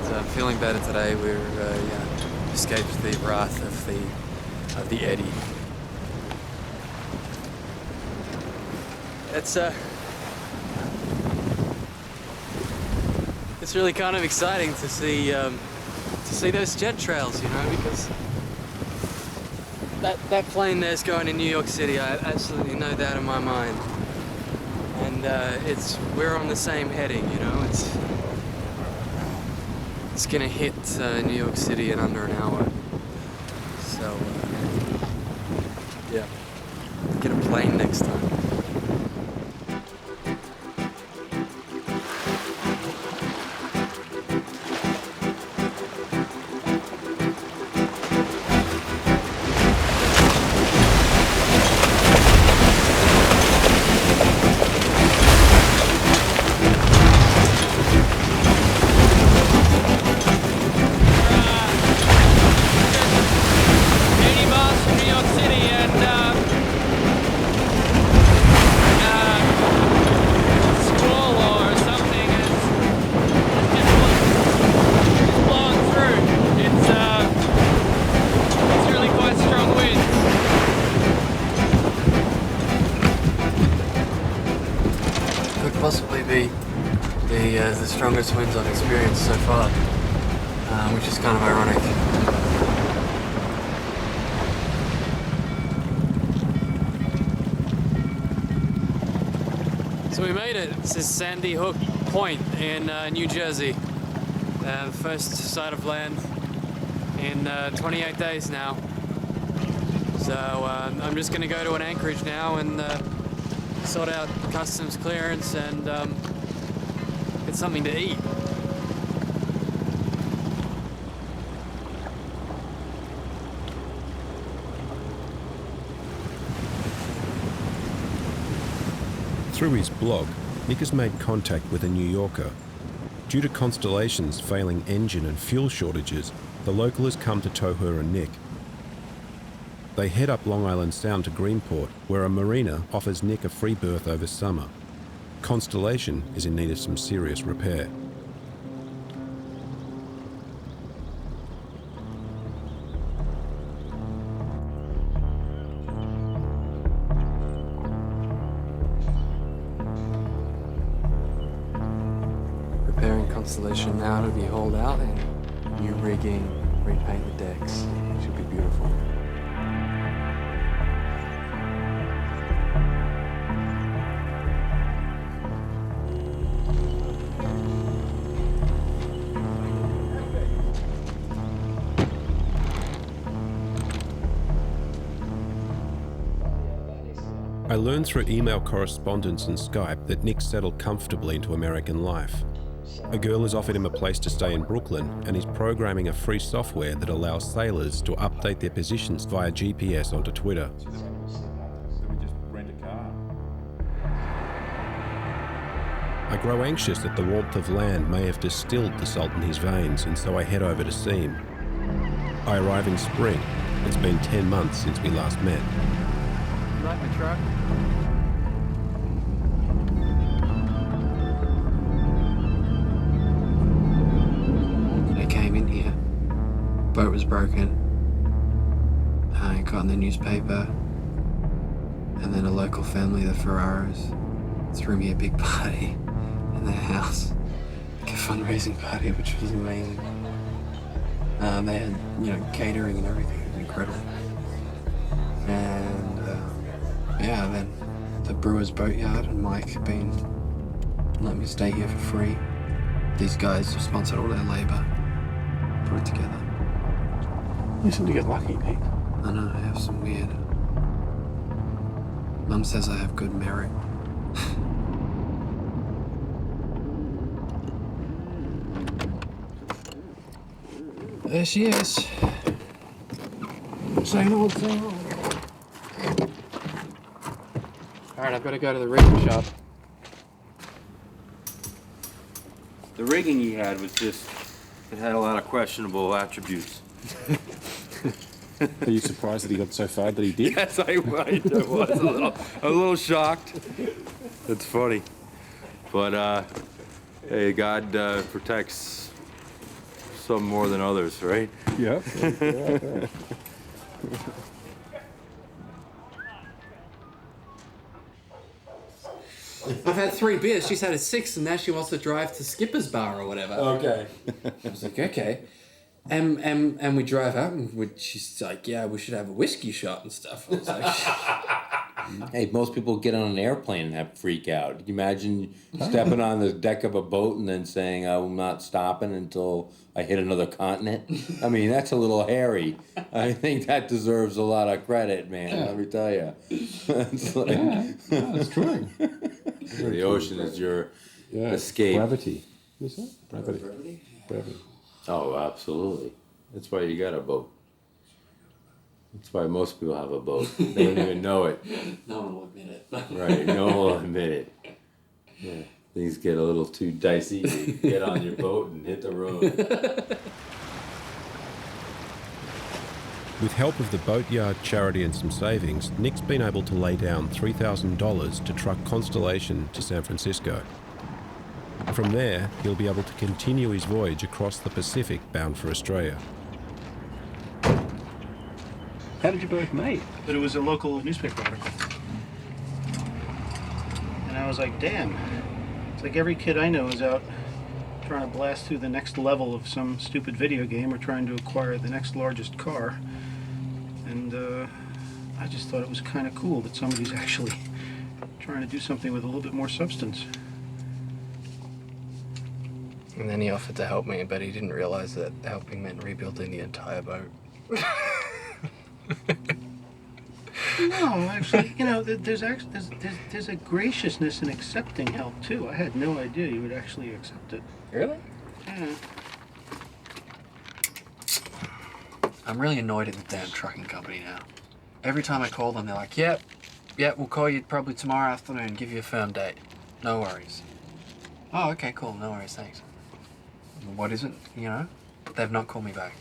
[SPEAKER 3] So I'm feeling better today. We're escaped the wrath of the eddy. It's really kind of exciting to see those jet trails, you know, because that plane there's going to New York City. I have absolutely no doubt in my mind, and we're on the same heading, you know. It's gonna hit New York City in under an hour. So yeah, get a plane next time.
[SPEAKER 1] strongest winds I've experienced so far, which is kind of ironic. So we made it. This is Sandy Hook Point in New Jersey. First sight of land in 28 days now. So I'm just going to go to an anchorage now and sort out customs clearance and get something to eat.
[SPEAKER 2] Through his blog, Nick has made contact with a New Yorker. Due to Constellation's failing engine and fuel shortages, the local has come to tow her and Nick. They head up Long Island Sound to Greenport, where a marina offers Nick a free berth over summer. Constellation is in need of some serious repair.
[SPEAKER 3] Preparing Constellation now to be hauled out and new rigging, repaint the decks. Should be beautiful.
[SPEAKER 2] I learned through email correspondence and Skype that Nick settled comfortably into American life. A girl has offered him a place to stay in Brooklyn and is programming a free software that allows sailors to update their positions via GPS onto Twitter.
[SPEAKER 5] So we just rent a car.
[SPEAKER 2] I grow anxious that the warmth of land may have distilled the salt in his veins, and so I head over to see him. I arrive in spring. It's been 10 months since we last met.
[SPEAKER 1] You like my truck?
[SPEAKER 3] I came in here. Boat was broken. I got in the newspaper. And then a local family, the Ferraros, threw me a big party in their house. Like a fundraising party, which was amazing. They had, catering and everything. It was incredible. And then the Brewers Boatyard and Mike have been letting me stay here for free. These guys have sponsored all their labour, put it together.
[SPEAKER 5] You seem to get lucky, Pete.
[SPEAKER 3] I know, I have some weird. Mum says I have good merit. There she is. Same old. Alright, I've got to go to the rigging shop.
[SPEAKER 6] The rigging he had was just, it had a lot of questionable attributes.
[SPEAKER 5] Are you surprised that he got so far that he did?
[SPEAKER 6] Yes, I was a little shocked. That's funny. But, hey, God protects some more than others, right?
[SPEAKER 5] Yeah.
[SPEAKER 3] I've had 3 beers, she's had a 6, and now she wants to drive to Skipper's Bar or whatever.
[SPEAKER 5] Okay.
[SPEAKER 3] I was like, okay. And we drive out, and she's like, yeah, we should have a whiskey shot and stuff. I was like,
[SPEAKER 13] hey, most people get on an airplane and have freak out. Can you imagine stepping on the deck of a boat and then saying, I'm not stopping until I hit another continent? I mean, that's a little hairy. I think that deserves a lot of credit, man, let me tell you. It's like,
[SPEAKER 5] that's true.
[SPEAKER 13] The ocean is your escape.
[SPEAKER 5] Gravity. Is it? Gravity.
[SPEAKER 13] Oh, absolutely. That's why you got a boat. That's why most people have a boat. They don't even know it.
[SPEAKER 3] No one will admit it.
[SPEAKER 13] Right, no one will admit it. Yeah. Things get a little too dicey. You get on your boat and hit the road.
[SPEAKER 2] With help of the boatyard charity and some savings, Nick's been able to lay down $3,000 to truck Constellation to San Francisco. From there, he'll be able to continue his voyage across the Pacific bound for Australia.
[SPEAKER 5] How did you both meet?
[SPEAKER 14] But it was a local newspaper article. And I was like, damn. It's like every kid I know is out trying to blast through the next level of some stupid video game or trying to acquire the next largest car. And I just thought it was kind of cool that somebody's actually trying to do something with a little bit more substance.
[SPEAKER 3] And then he offered to help me, but he didn't realize that helping meant rebuilding the entire boat.
[SPEAKER 14] No, actually, you know, there's a graciousness in accepting help too. I had no idea you would actually accept it.
[SPEAKER 3] Really?
[SPEAKER 14] Yeah.
[SPEAKER 3] I'm really annoyed at the damn trucking company now. Every time I call them, they're like, yep, we'll call you probably tomorrow afternoon, give you a firm date. No worries. Oh, okay, cool, no worries, thanks. What is it, you know? They've not called me back.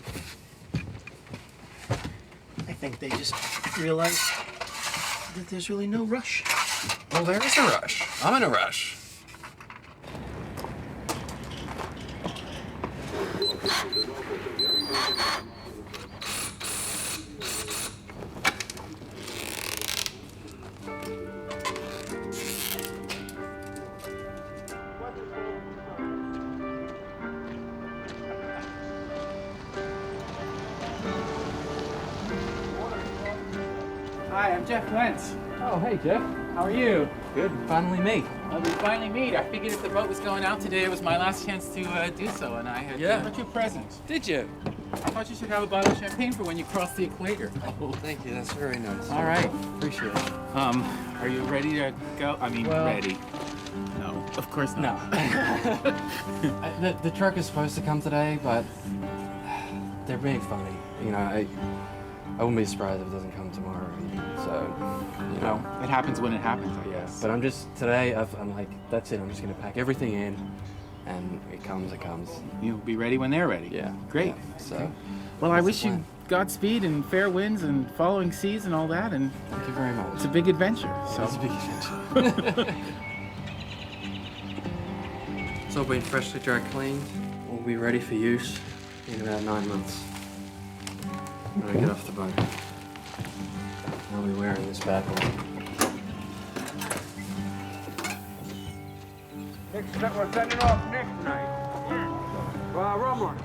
[SPEAKER 14] I think they just realized that there's really no rush.
[SPEAKER 3] Well, there is a rush. I'm in a rush.
[SPEAKER 15] Hi, I'm Jeff Wentz. Oh, hey, Jeff. How are you?
[SPEAKER 1] Good. Finally meet.
[SPEAKER 15] Well, we finally meet. I figured if the boat was going out today, it was my last chance to do so, and I had brought you a present.
[SPEAKER 1] Did you?
[SPEAKER 15] I thought you should have a bottle of champagne for when you cross the equator.
[SPEAKER 3] Oh, thank you. That's very nice.
[SPEAKER 15] All right.
[SPEAKER 3] Appreciate it.
[SPEAKER 15] Are you ready to go? I mean,
[SPEAKER 3] Well,
[SPEAKER 15] ready. No, of course not.
[SPEAKER 3] No. the truck is supposed to come today, but they're being funny. You know, I wouldn't be surprised if it doesn't come tomorrow. So, you know.
[SPEAKER 15] It happens when it happens, I guess.
[SPEAKER 3] But I'm just, today, I'm like, that's it. I'm just going to pack everything in, and it comes.
[SPEAKER 15] You'll be ready when they're ready.
[SPEAKER 3] Yeah.
[SPEAKER 15] Great.
[SPEAKER 3] Yeah, so.
[SPEAKER 15] Okay. Well, I
[SPEAKER 3] that's
[SPEAKER 15] wish
[SPEAKER 3] the
[SPEAKER 15] you
[SPEAKER 3] plan.
[SPEAKER 15] Godspeed and fair winds and following seas and all that. And
[SPEAKER 3] thank you very much.
[SPEAKER 15] It's a big adventure. So.
[SPEAKER 3] It's a big adventure. It's all been freshly dry cleaned. We'll be ready for use in about 9 months. When I get off the boat, I'll be wearing this bad boy.
[SPEAKER 6] We're sending off next night. Well, Romer.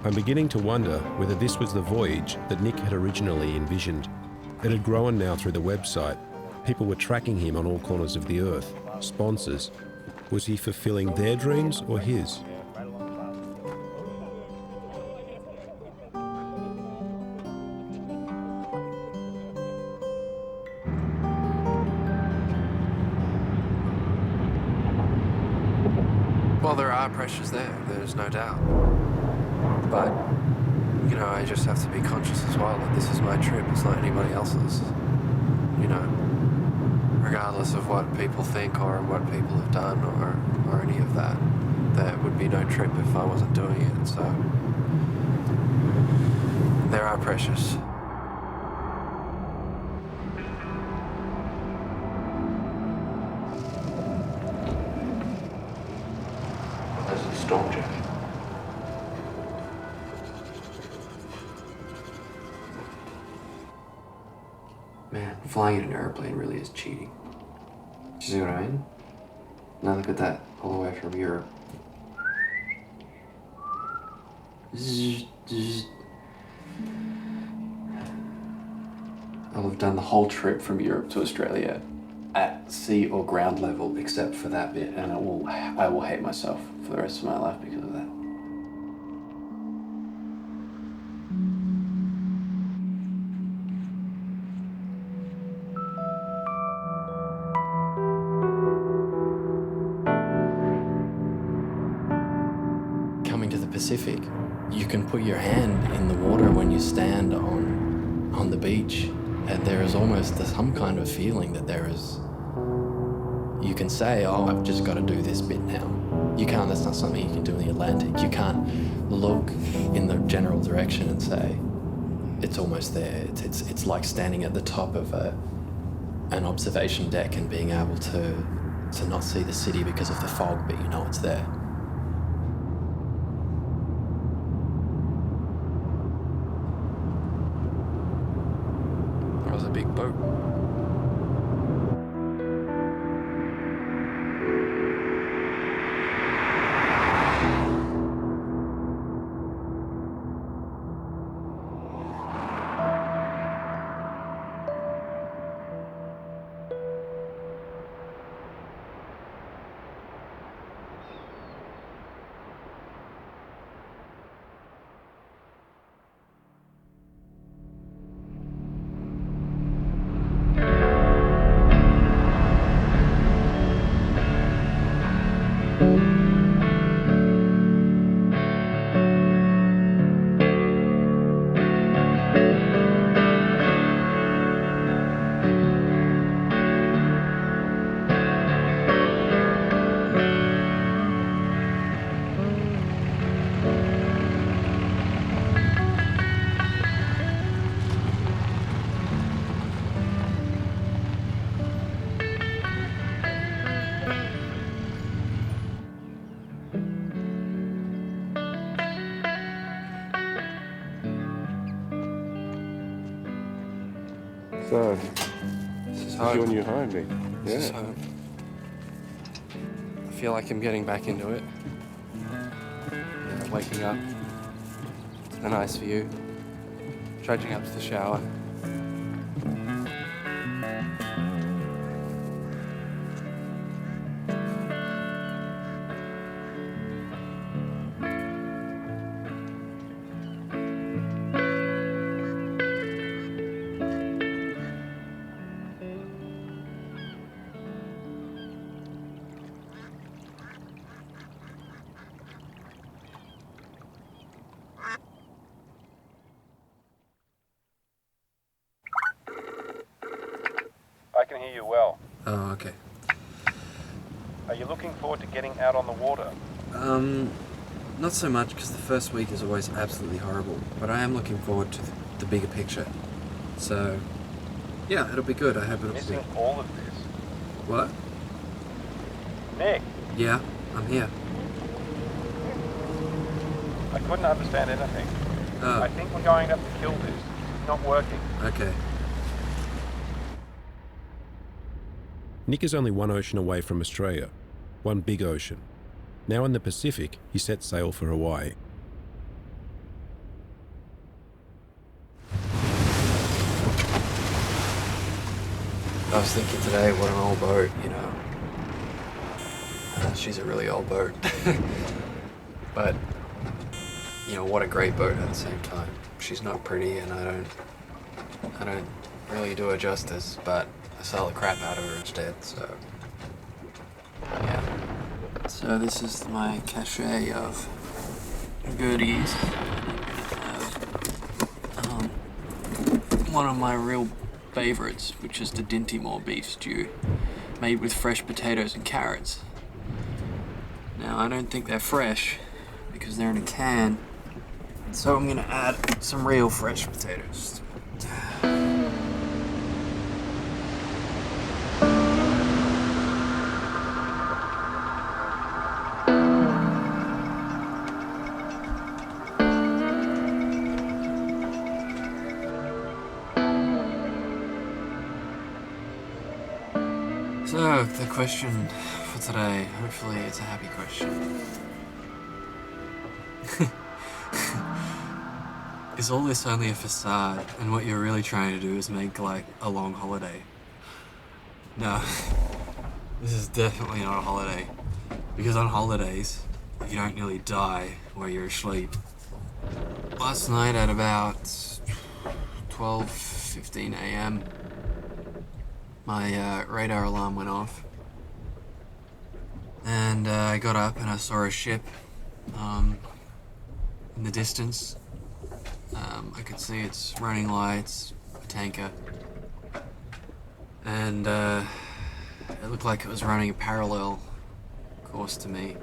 [SPEAKER 2] I'm beginning to wonder whether this was the voyage that Nick had originally envisioned. It had grown now through the website. People were tracking him on all corners of the earth. Sponsors. Was he fulfilling their dreams or his?
[SPEAKER 3] Well, there are pressures there, there's no doubt. But, you know, I just have to be conscious as well that this is my trip, it's not anybody else's. You know, regardless of what people think or what people have done or any of that, there would be no trip if I wasn't doing it, so there are pressures. There's a storm jacket. Man, flying in an airplane really is cheating. You see what I mean? Now look at that, all the way from Europe. I'll have done the whole trip from Europe to Australia at sea or ground level except for that bit, and I will hate myself for the rest of my life because of that. Coming to the Pacific, you can put your hand in the water when you stand on the beach, and there is almost some kind of feeling that there is. You can say, oh, I've just got to do this bit now. You can't, that's not something you can do in the Atlantic. You can't look in the general direction and say, it's almost there. It's like standing at the top of an observation deck and being able to not see the city because of the fog, but you know it's there. That was a big boat.
[SPEAKER 4] So,
[SPEAKER 1] This is
[SPEAKER 4] it's
[SPEAKER 1] home.
[SPEAKER 4] your new home, Nick.
[SPEAKER 1] This is
[SPEAKER 4] Yeah.
[SPEAKER 1] home. I feel like I'm getting back into it. Waking up to the nice view, trudging up to the shower.
[SPEAKER 16] I can hear you well.
[SPEAKER 1] Oh, okay.
[SPEAKER 16] Are you looking forward to getting out on the water?
[SPEAKER 1] Not so much because the first week is always absolutely horrible, but I am looking forward to the bigger picture. So, yeah, it'll be good. I hope it'll be.
[SPEAKER 16] Missing all of this.
[SPEAKER 1] What?
[SPEAKER 16] Nick,
[SPEAKER 1] Yeah, I'm here.
[SPEAKER 16] I couldn't understand anything.
[SPEAKER 1] Oh.
[SPEAKER 16] I think we're going to have to kill this. It's not working.
[SPEAKER 1] Okay.
[SPEAKER 2] Nick is only one ocean away from Australia, one big ocean. Now in the Pacific, he sets sail for Hawaii.
[SPEAKER 3] I was thinking today, what an old boat, you know. She's a really old boat. But, you know, what a great boat at the same time. She's not pretty, and I don't really do her justice, but I sell the crap out of her instead, so yeah. So this is my cachet of goodies. One of my real favorites, which is the Dinty beef stew, made with fresh potatoes and carrots. Now, I don't think they're fresh because they're in a can, so I'm gonna add some real fresh potatoes. So, the question for today, hopefully it's a happy question. Is all this only a facade, and what you're really trying to do is make, like, a long holiday? No, this is definitely not a holiday. Because on holidays, you don't nearly die while you're asleep. Last night at about 12:15 a.m., my radar alarm went off, and I got up and I saw a ship in the distance. I could see its running lights, a tanker, and it looked like it was running a parallel course to me.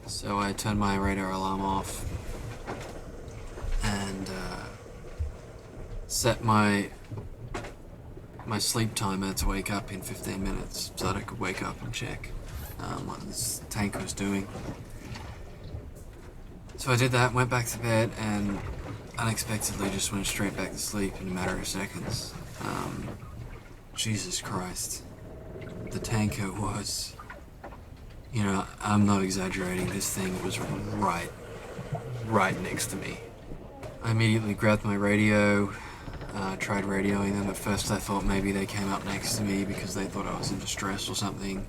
[SPEAKER 3] So I turned my radar alarm off and set my sleep timer to wake up in 15 minutes so that I could wake up and check what this tank was doing. So I did that, went back to bed, and unexpectedly just went straight back to sleep in a matter of seconds. Jesus Christ. The tanker was, you know, I'm not exaggerating, this thing was right next to me. I immediately grabbed my radio, tried radioing them. At first I thought maybe they came up next to me because they thought I was in distress or something.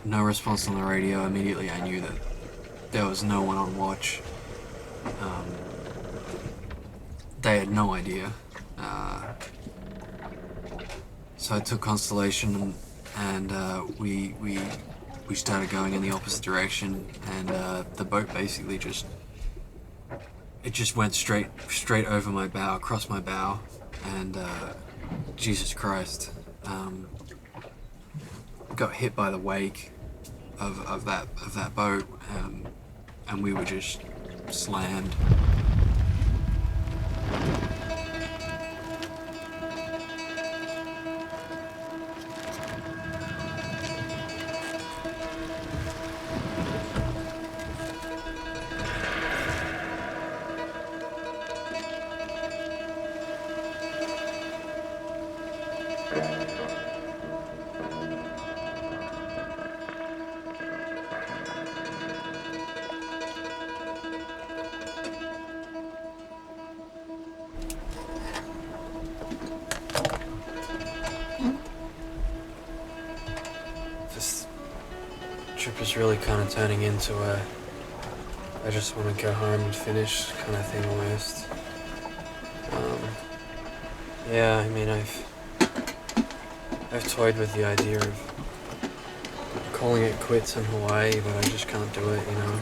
[SPEAKER 3] No response on the radio. Immediately I knew that there was no one on watch. They had no idea. So I took Constellation and we started going in the opposite direction, and the boat basically just went straight over my bow, across my bow, and Jesus Christ, got hit by the wake of that boat, and we were just slammed. just really kind of turning into a I just want to go home and finish kind of thing almost. Yeah, I mean, I've toyed with the idea of calling it quits in Hawaii, but I just can't do it, you know.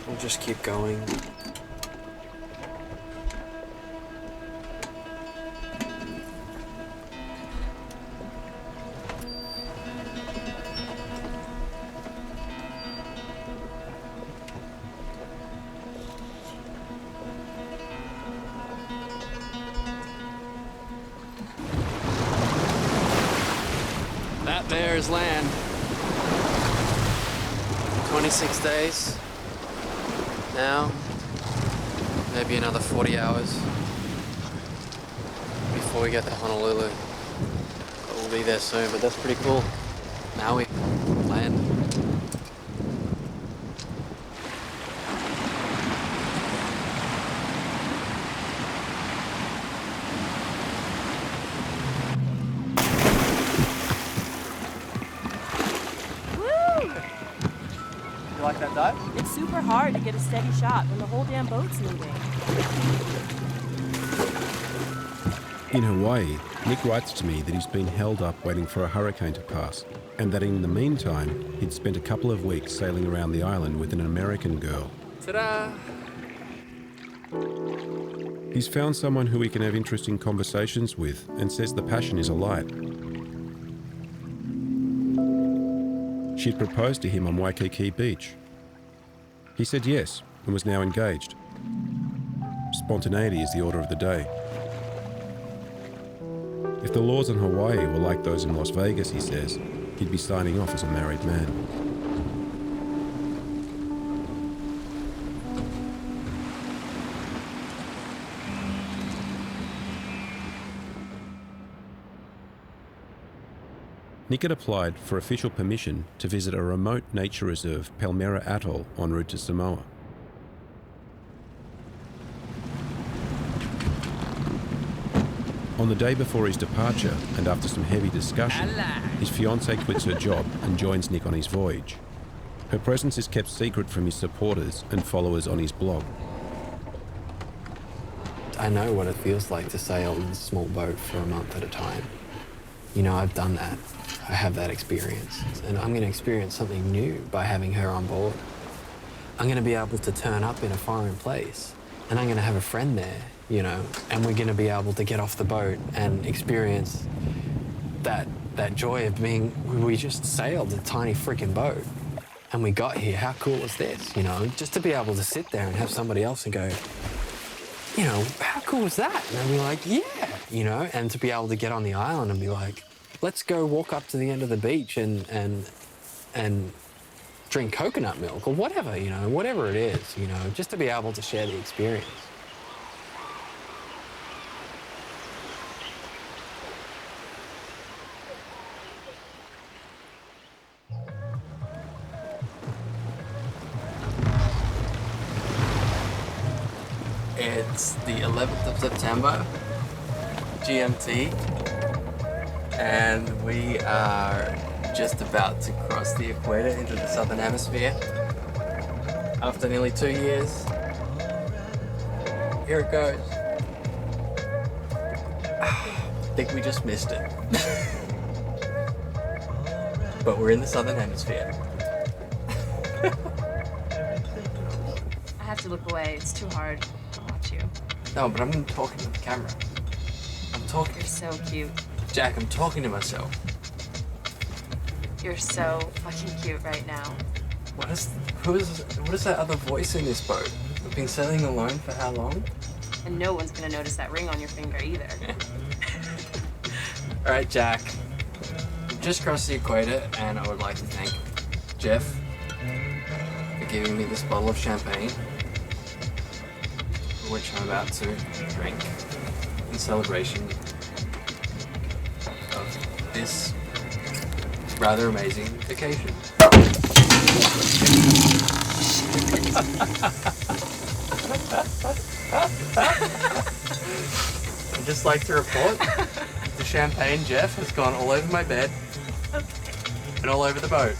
[SPEAKER 3] I'll just keep going. That there is land. 26 days. Now, maybe another 40 hours before we get to Honolulu. But we'll be there soon, but that's pretty cool. Maui, land.
[SPEAKER 17] You like that dive? It's super hard to get a steady shot when the whole damn boat's moving.
[SPEAKER 2] In Hawaii, Nick writes to me that he's been held up waiting for a hurricane to pass, and that in the meantime, he'd spent a couple of weeks sailing around the island with an American girl.
[SPEAKER 1] Ta-da!
[SPEAKER 2] He's found someone who he can have interesting conversations with and says the passion is alight. She'd proposed to him on Waikiki Beach. He said yes and was now engaged. Spontaneity is the order of the day. If the laws in Hawaii were like those in Las Vegas, he says, he'd be signing off as a married man. Nick had applied for official permission to visit a remote nature reserve, Palmyra Atoll, en route to Samoa. On the day before his departure, and after some heavy discussion, his fiancée quits her job and joins Nick on his voyage. Her presence is kept secret from his supporters and followers on his blog.
[SPEAKER 3] I know what it feels like to sail in a small boat for a month at a time. You know, I've done that. I have that experience. And I'm going to experience something new by having her on board. I'm going to be able to turn up in a foreign place, and I'm going to have a friend there, you know, and we're going to be able to get off the boat and experience that joy of being, we just sailed a tiny freaking boat and we got here. How cool is this, you know? Just to be able to sit there and have somebody else and go, you know, how cool is that? And I'd be like, yeah, you know, and to be able to get on the island and be like, let's go walk up to the end of the beach and drink coconut milk or whatever, you know, whatever it is, you know, just to be able to share the experience.
[SPEAKER 1] It's the 11th of September, GMT, and we are just about to cross the equator into the southern hemisphere. After nearly 2 years, here it goes. I think we just missed it. But we're in the southern hemisphere.
[SPEAKER 17] I have to look away. It's too hard to watch you.
[SPEAKER 1] No, but I'm talking to the camera. I'm talking.
[SPEAKER 17] You're so cute.
[SPEAKER 1] Jack, I'm talking to myself.
[SPEAKER 17] You're so fucking cute right now.
[SPEAKER 1] What is that other voice in this boat? We've been sailing alone for how long?
[SPEAKER 17] And no one's gonna notice that ring on your finger either.
[SPEAKER 1] All right, Jack. We've just crossed the equator, and I would like to thank Jeff for giving me this bottle of champagne, which I'm about to drink in celebration of this rather amazing vacation. I'd just like to report the champagne, Jeff, has gone all over my bed and all over the boat.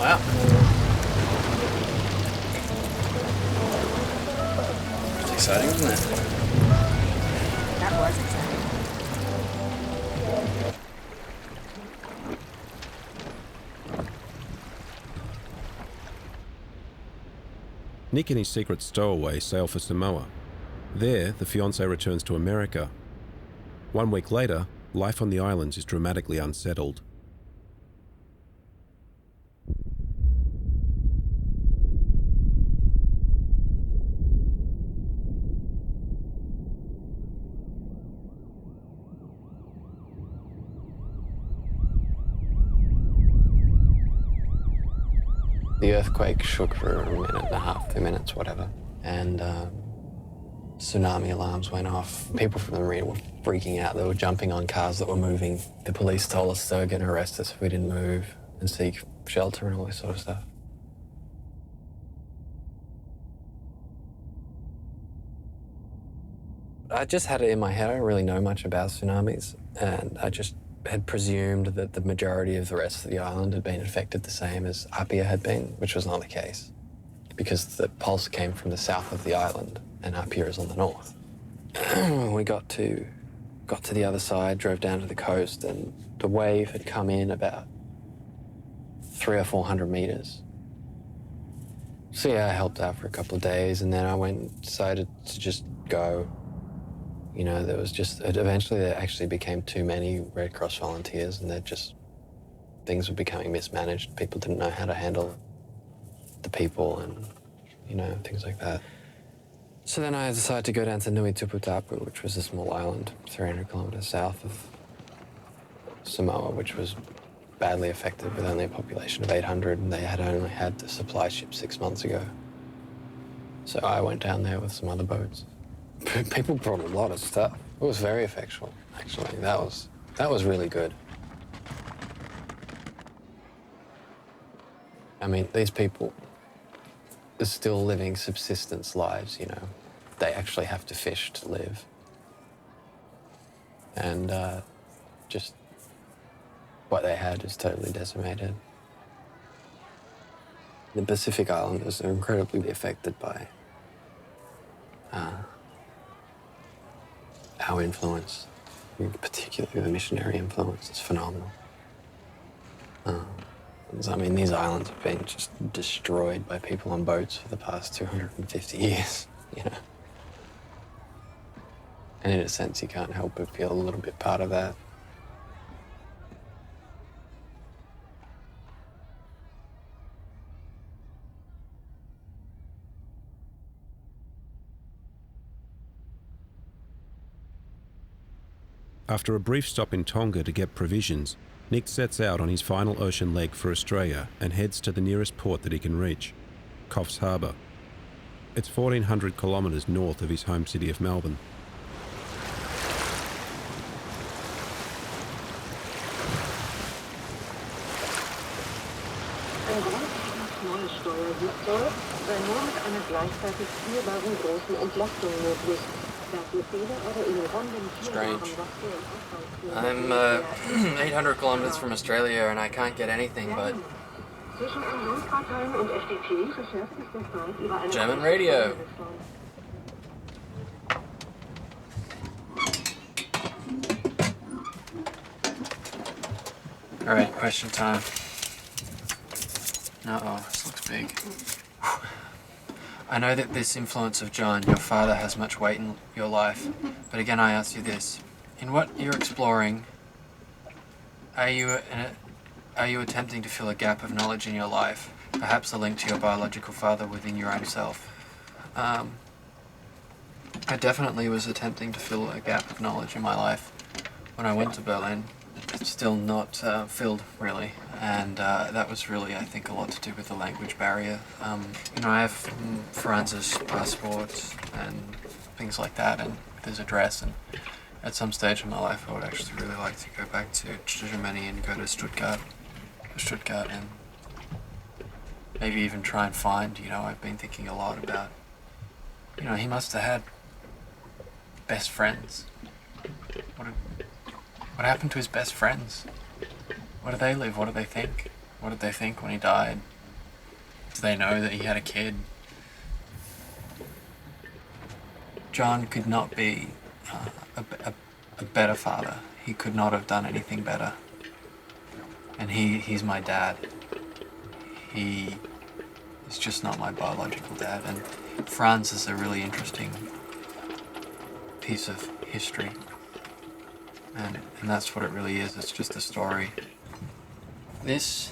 [SPEAKER 1] Wow. It's exciting, isn't it?
[SPEAKER 17] That was exciting.
[SPEAKER 2] Nick and his secret stowaway sail for Samoa. There, the fiancé returns to America. 1 week later, life on the islands is dramatically unsettled.
[SPEAKER 3] The earthquake shook for a minute and a half, 2 minutes, whatever, and tsunami alarms went off. People from the marina were freaking out. They were jumping on cars that were moving. The police told us they were going to arrest us if we didn't move and seek shelter and all this sort of stuff. I just had it in my head. I don't really know much about tsunamis, and I just had presumed that the majority of the rest of the island had been affected the same as Apia had been, which was not the case, because the pulse came from the south of the island and Apia is on the north. We got to the other side, drove down to the coast, and the wave had come in about 300 or 400 meters. So yeah, I helped out for a couple of days, and then I decided to just go. You know, eventually there actually became too many Red Cross volunteers, and things were becoming mismanaged. People didn't know how to handle the people and, things like that. So then I decided to go down to Nui Tuputapu, which was a small island 300 kilometers south of Samoa, which was badly affected with only a population of 800, and they had only had the supply ship 6 months ago. So I went down there with some other boats. People brought a lot of stuff. It was very effectual, actually. That was really good. I mean, these people are still living subsistence lives, They actually have to fish to live. And just what they had is totally decimated. The Pacific Islanders are incredibly affected by our influence, particularly the missionary influence. Is phenomenal. I mean, these islands have been just destroyed by people on boats for the past 250 years, And in a sense, you can't help but feel a little bit part of that.
[SPEAKER 2] After a brief stop in Tonga to get provisions, Nick sets out on his final ocean leg for Australia and heads to the nearest port that he can reach, Coffs Harbour. It's 1,400 kilometres north of his home city of Melbourne.
[SPEAKER 18] sei nur mit einer gleichzeitig spürbaren großen Entlastung möglich.
[SPEAKER 3] Strange. I'm 800 kilometers from Australia and I can't get anything but German radio. Alright, question time. Uh-oh, this looks big. I know that this influence of John, your father, has much weight in your life, but again I ask you this. In what you're exploring, are you attempting to fill a gap of knowledge in your life, perhaps a link to your biological father within your own self? I definitely was attempting to fill a gap of knowledge in my life when I went to Berlin. It's still not filled, really, and that was really, I think, a lot to do with the language barrier. You know, I have Franz's passport and things like that, and his address, and at some stage in my life I would actually really like to go back to Germany and go to Stuttgart, and maybe even try and find, you know, I've been thinking a lot about, you know, he must have had best friends. What happened to his best friends? Where do they live? What do they think? What did they think when he died? Do they know that he had a kid? John could not be a better father. He could not have done anything better. And he's my dad. He is just not my biological dad. And Franz is a really interesting piece of history. And that's what it really is. It's just a story. This,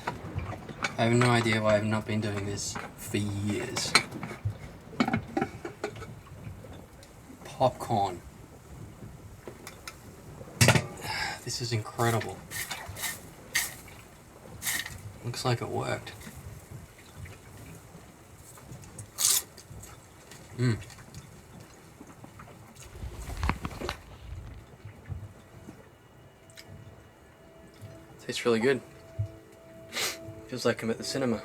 [SPEAKER 3] I have no idea why I've not been doing this for years. Popcorn. This is incredible. Looks like it worked. Tastes really good. Feels like I'm at the cinema.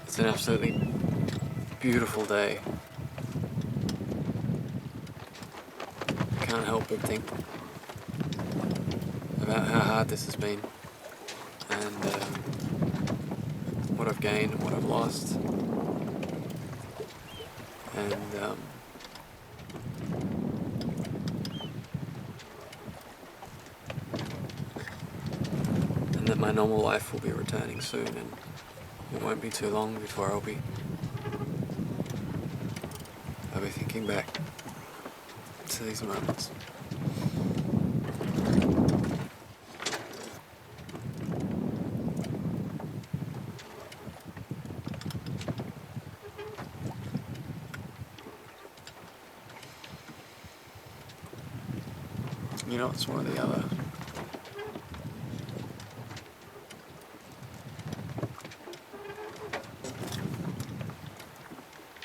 [SPEAKER 3] It's an absolutely beautiful day. I can't help but think about how hard this has been, and what I've gained and what I've lost, and that my normal life will be returning soon, and it won't be too long before I'll be thinking back to these moments. You know, it's one or the other.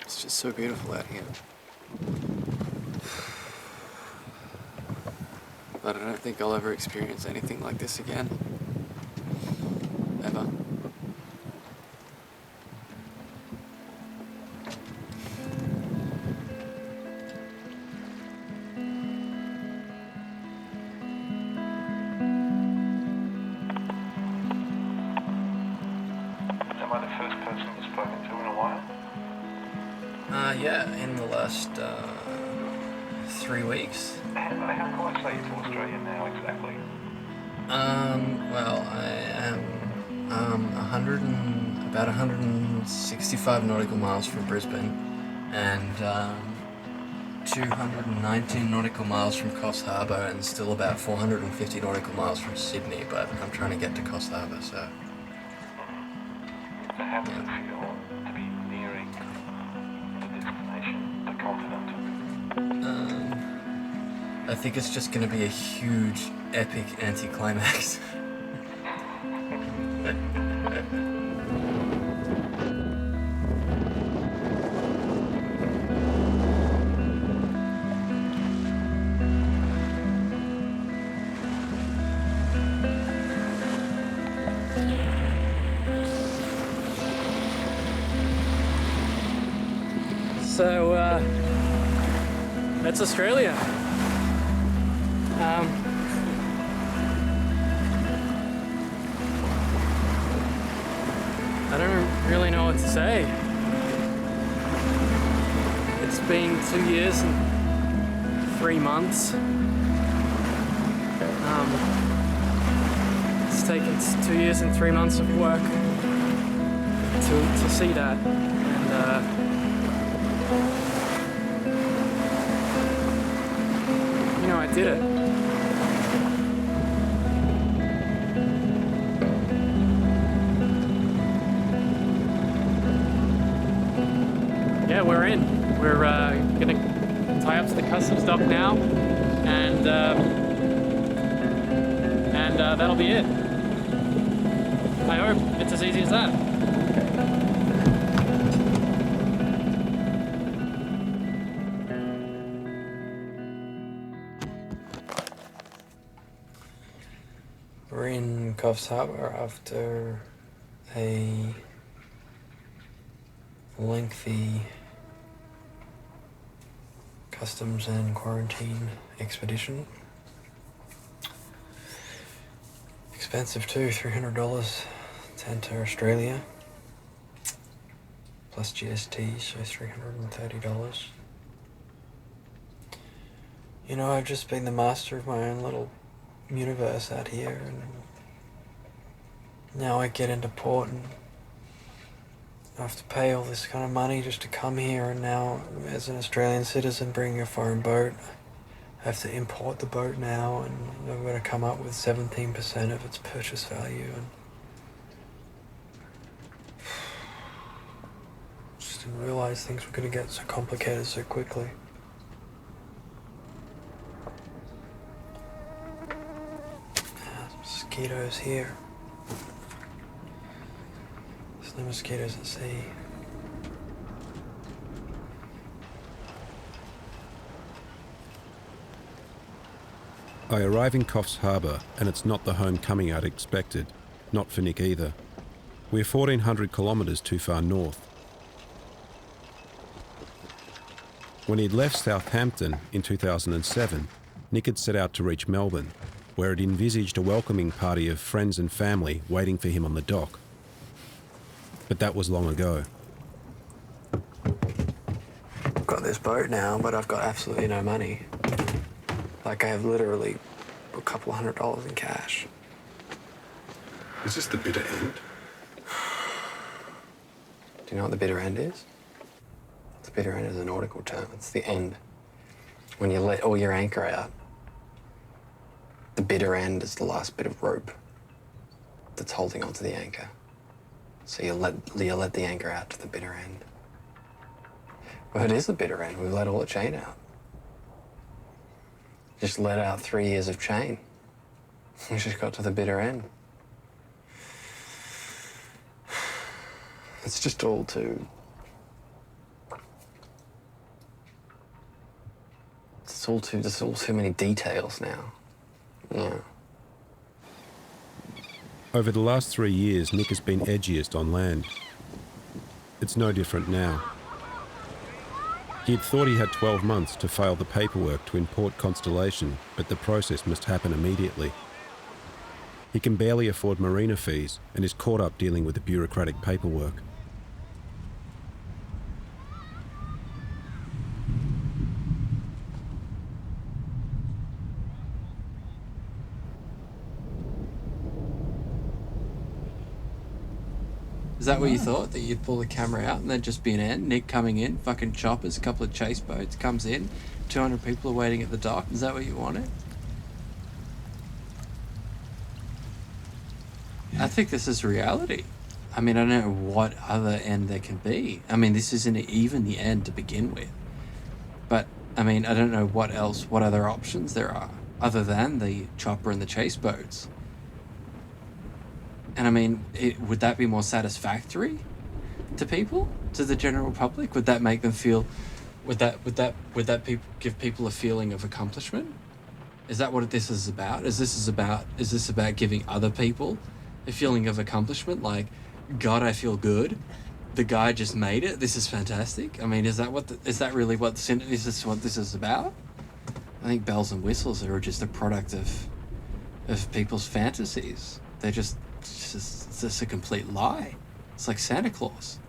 [SPEAKER 3] It's just so beautiful out here. But I don't think I'll ever experience anything like this again. Ever.
[SPEAKER 16] Am I the first person you've spoken to in a while?
[SPEAKER 3] Yeah, in the last 3 weeks.
[SPEAKER 16] How can I say to Australia now exactly?
[SPEAKER 3] Well, I am about 165 nautical miles from Brisbane, and 219 nautical miles from Coffs Harbour, and still about 450 nautical miles from Sydney, but I'm trying to get to Coffs Harbour, so...
[SPEAKER 16] How does it feel to be nearing the destination, the continent?
[SPEAKER 3] I think it's just going to be a huge, epic anticlimax. So, that's Australia.
[SPEAKER 1] to say. It's been 2 years and 3 months. It's taken 2 years and 3 months of work to see that. And I did it. Yeah, we're in. We're gonna tie up to the customs dock now, and that'll be it. I hope it's as easy as that. We're in Coffs Harbour after a lengthy customs and quarantine expedition. Expensive too, $300 to enter Australia, plus GST, so $330. I've just been the master of my own little universe out here, and now I get into port and I have to pay all this kind of money just to come here, and now as an Australian citizen bringing a foreign boat, I have to import the boat now, and I've got to come up with 17% of its purchase value, and just didn't realise things were going to get so complicated so quickly. Mosquitoes here. There's no mosquitoes at sea.
[SPEAKER 2] I arrive in Coffs Harbour, and it's not the homecoming I'd expected. Not for Nick either. We're 1,400 kilometres too far north. When he'd left Southampton in 2007, Nick had set out to reach Melbourne, where it envisaged a welcoming party of friends and family waiting for him on the dock. But that was long ago.
[SPEAKER 1] I've got this boat now, but I've got absolutely no money. Like, I have literally a couple $100 in cash.
[SPEAKER 2] Is this the bitter end?
[SPEAKER 1] Do you know what the bitter end is? The bitter end is a nautical term. It's the end. When you let all your anchor out, the bitter end is the last bit of rope that's holding onto the anchor. So you let the anchor out to the bitter end. Well, it is the bitter end. We've let all the chain out. Just let out 3 years of chain. We just got to the bitter end. It's just all too... There's all too many details now. Yeah.
[SPEAKER 2] Over the last 3 years, Nick has been edgiest on land. It's no different now. He'd thought he had 12 months to file the paperwork to import Constellation, but the process must happen immediately. He can barely afford marina fees and is caught up dealing with the bureaucratic paperwork.
[SPEAKER 1] Is that what you thought? That you'd pull the camera out and there'd just be an end? Nick coming in, fucking choppers, a couple of chase boats, comes in, 200 people are waiting at the dock. Is that what you wanted? I think this is reality. I mean, I don't know what other end there can be. I mean, this isn't even the end to begin with. But, I mean, I don't know what other options there are other than the chopper and the chase boats. And I mean, would that be more satisfactory to people, to the general public? Would that make them feel? Would that give people a feeling of accomplishment? Is that what this is about? Is this about giving other people a feeling of accomplishment? Like, God, I feel good. The guy just made it. This is fantastic. I mean, is that really what is this what this is about? I think bells and whistles are just a product of people's fantasies. It's just a complete lie. It's like Santa Claus.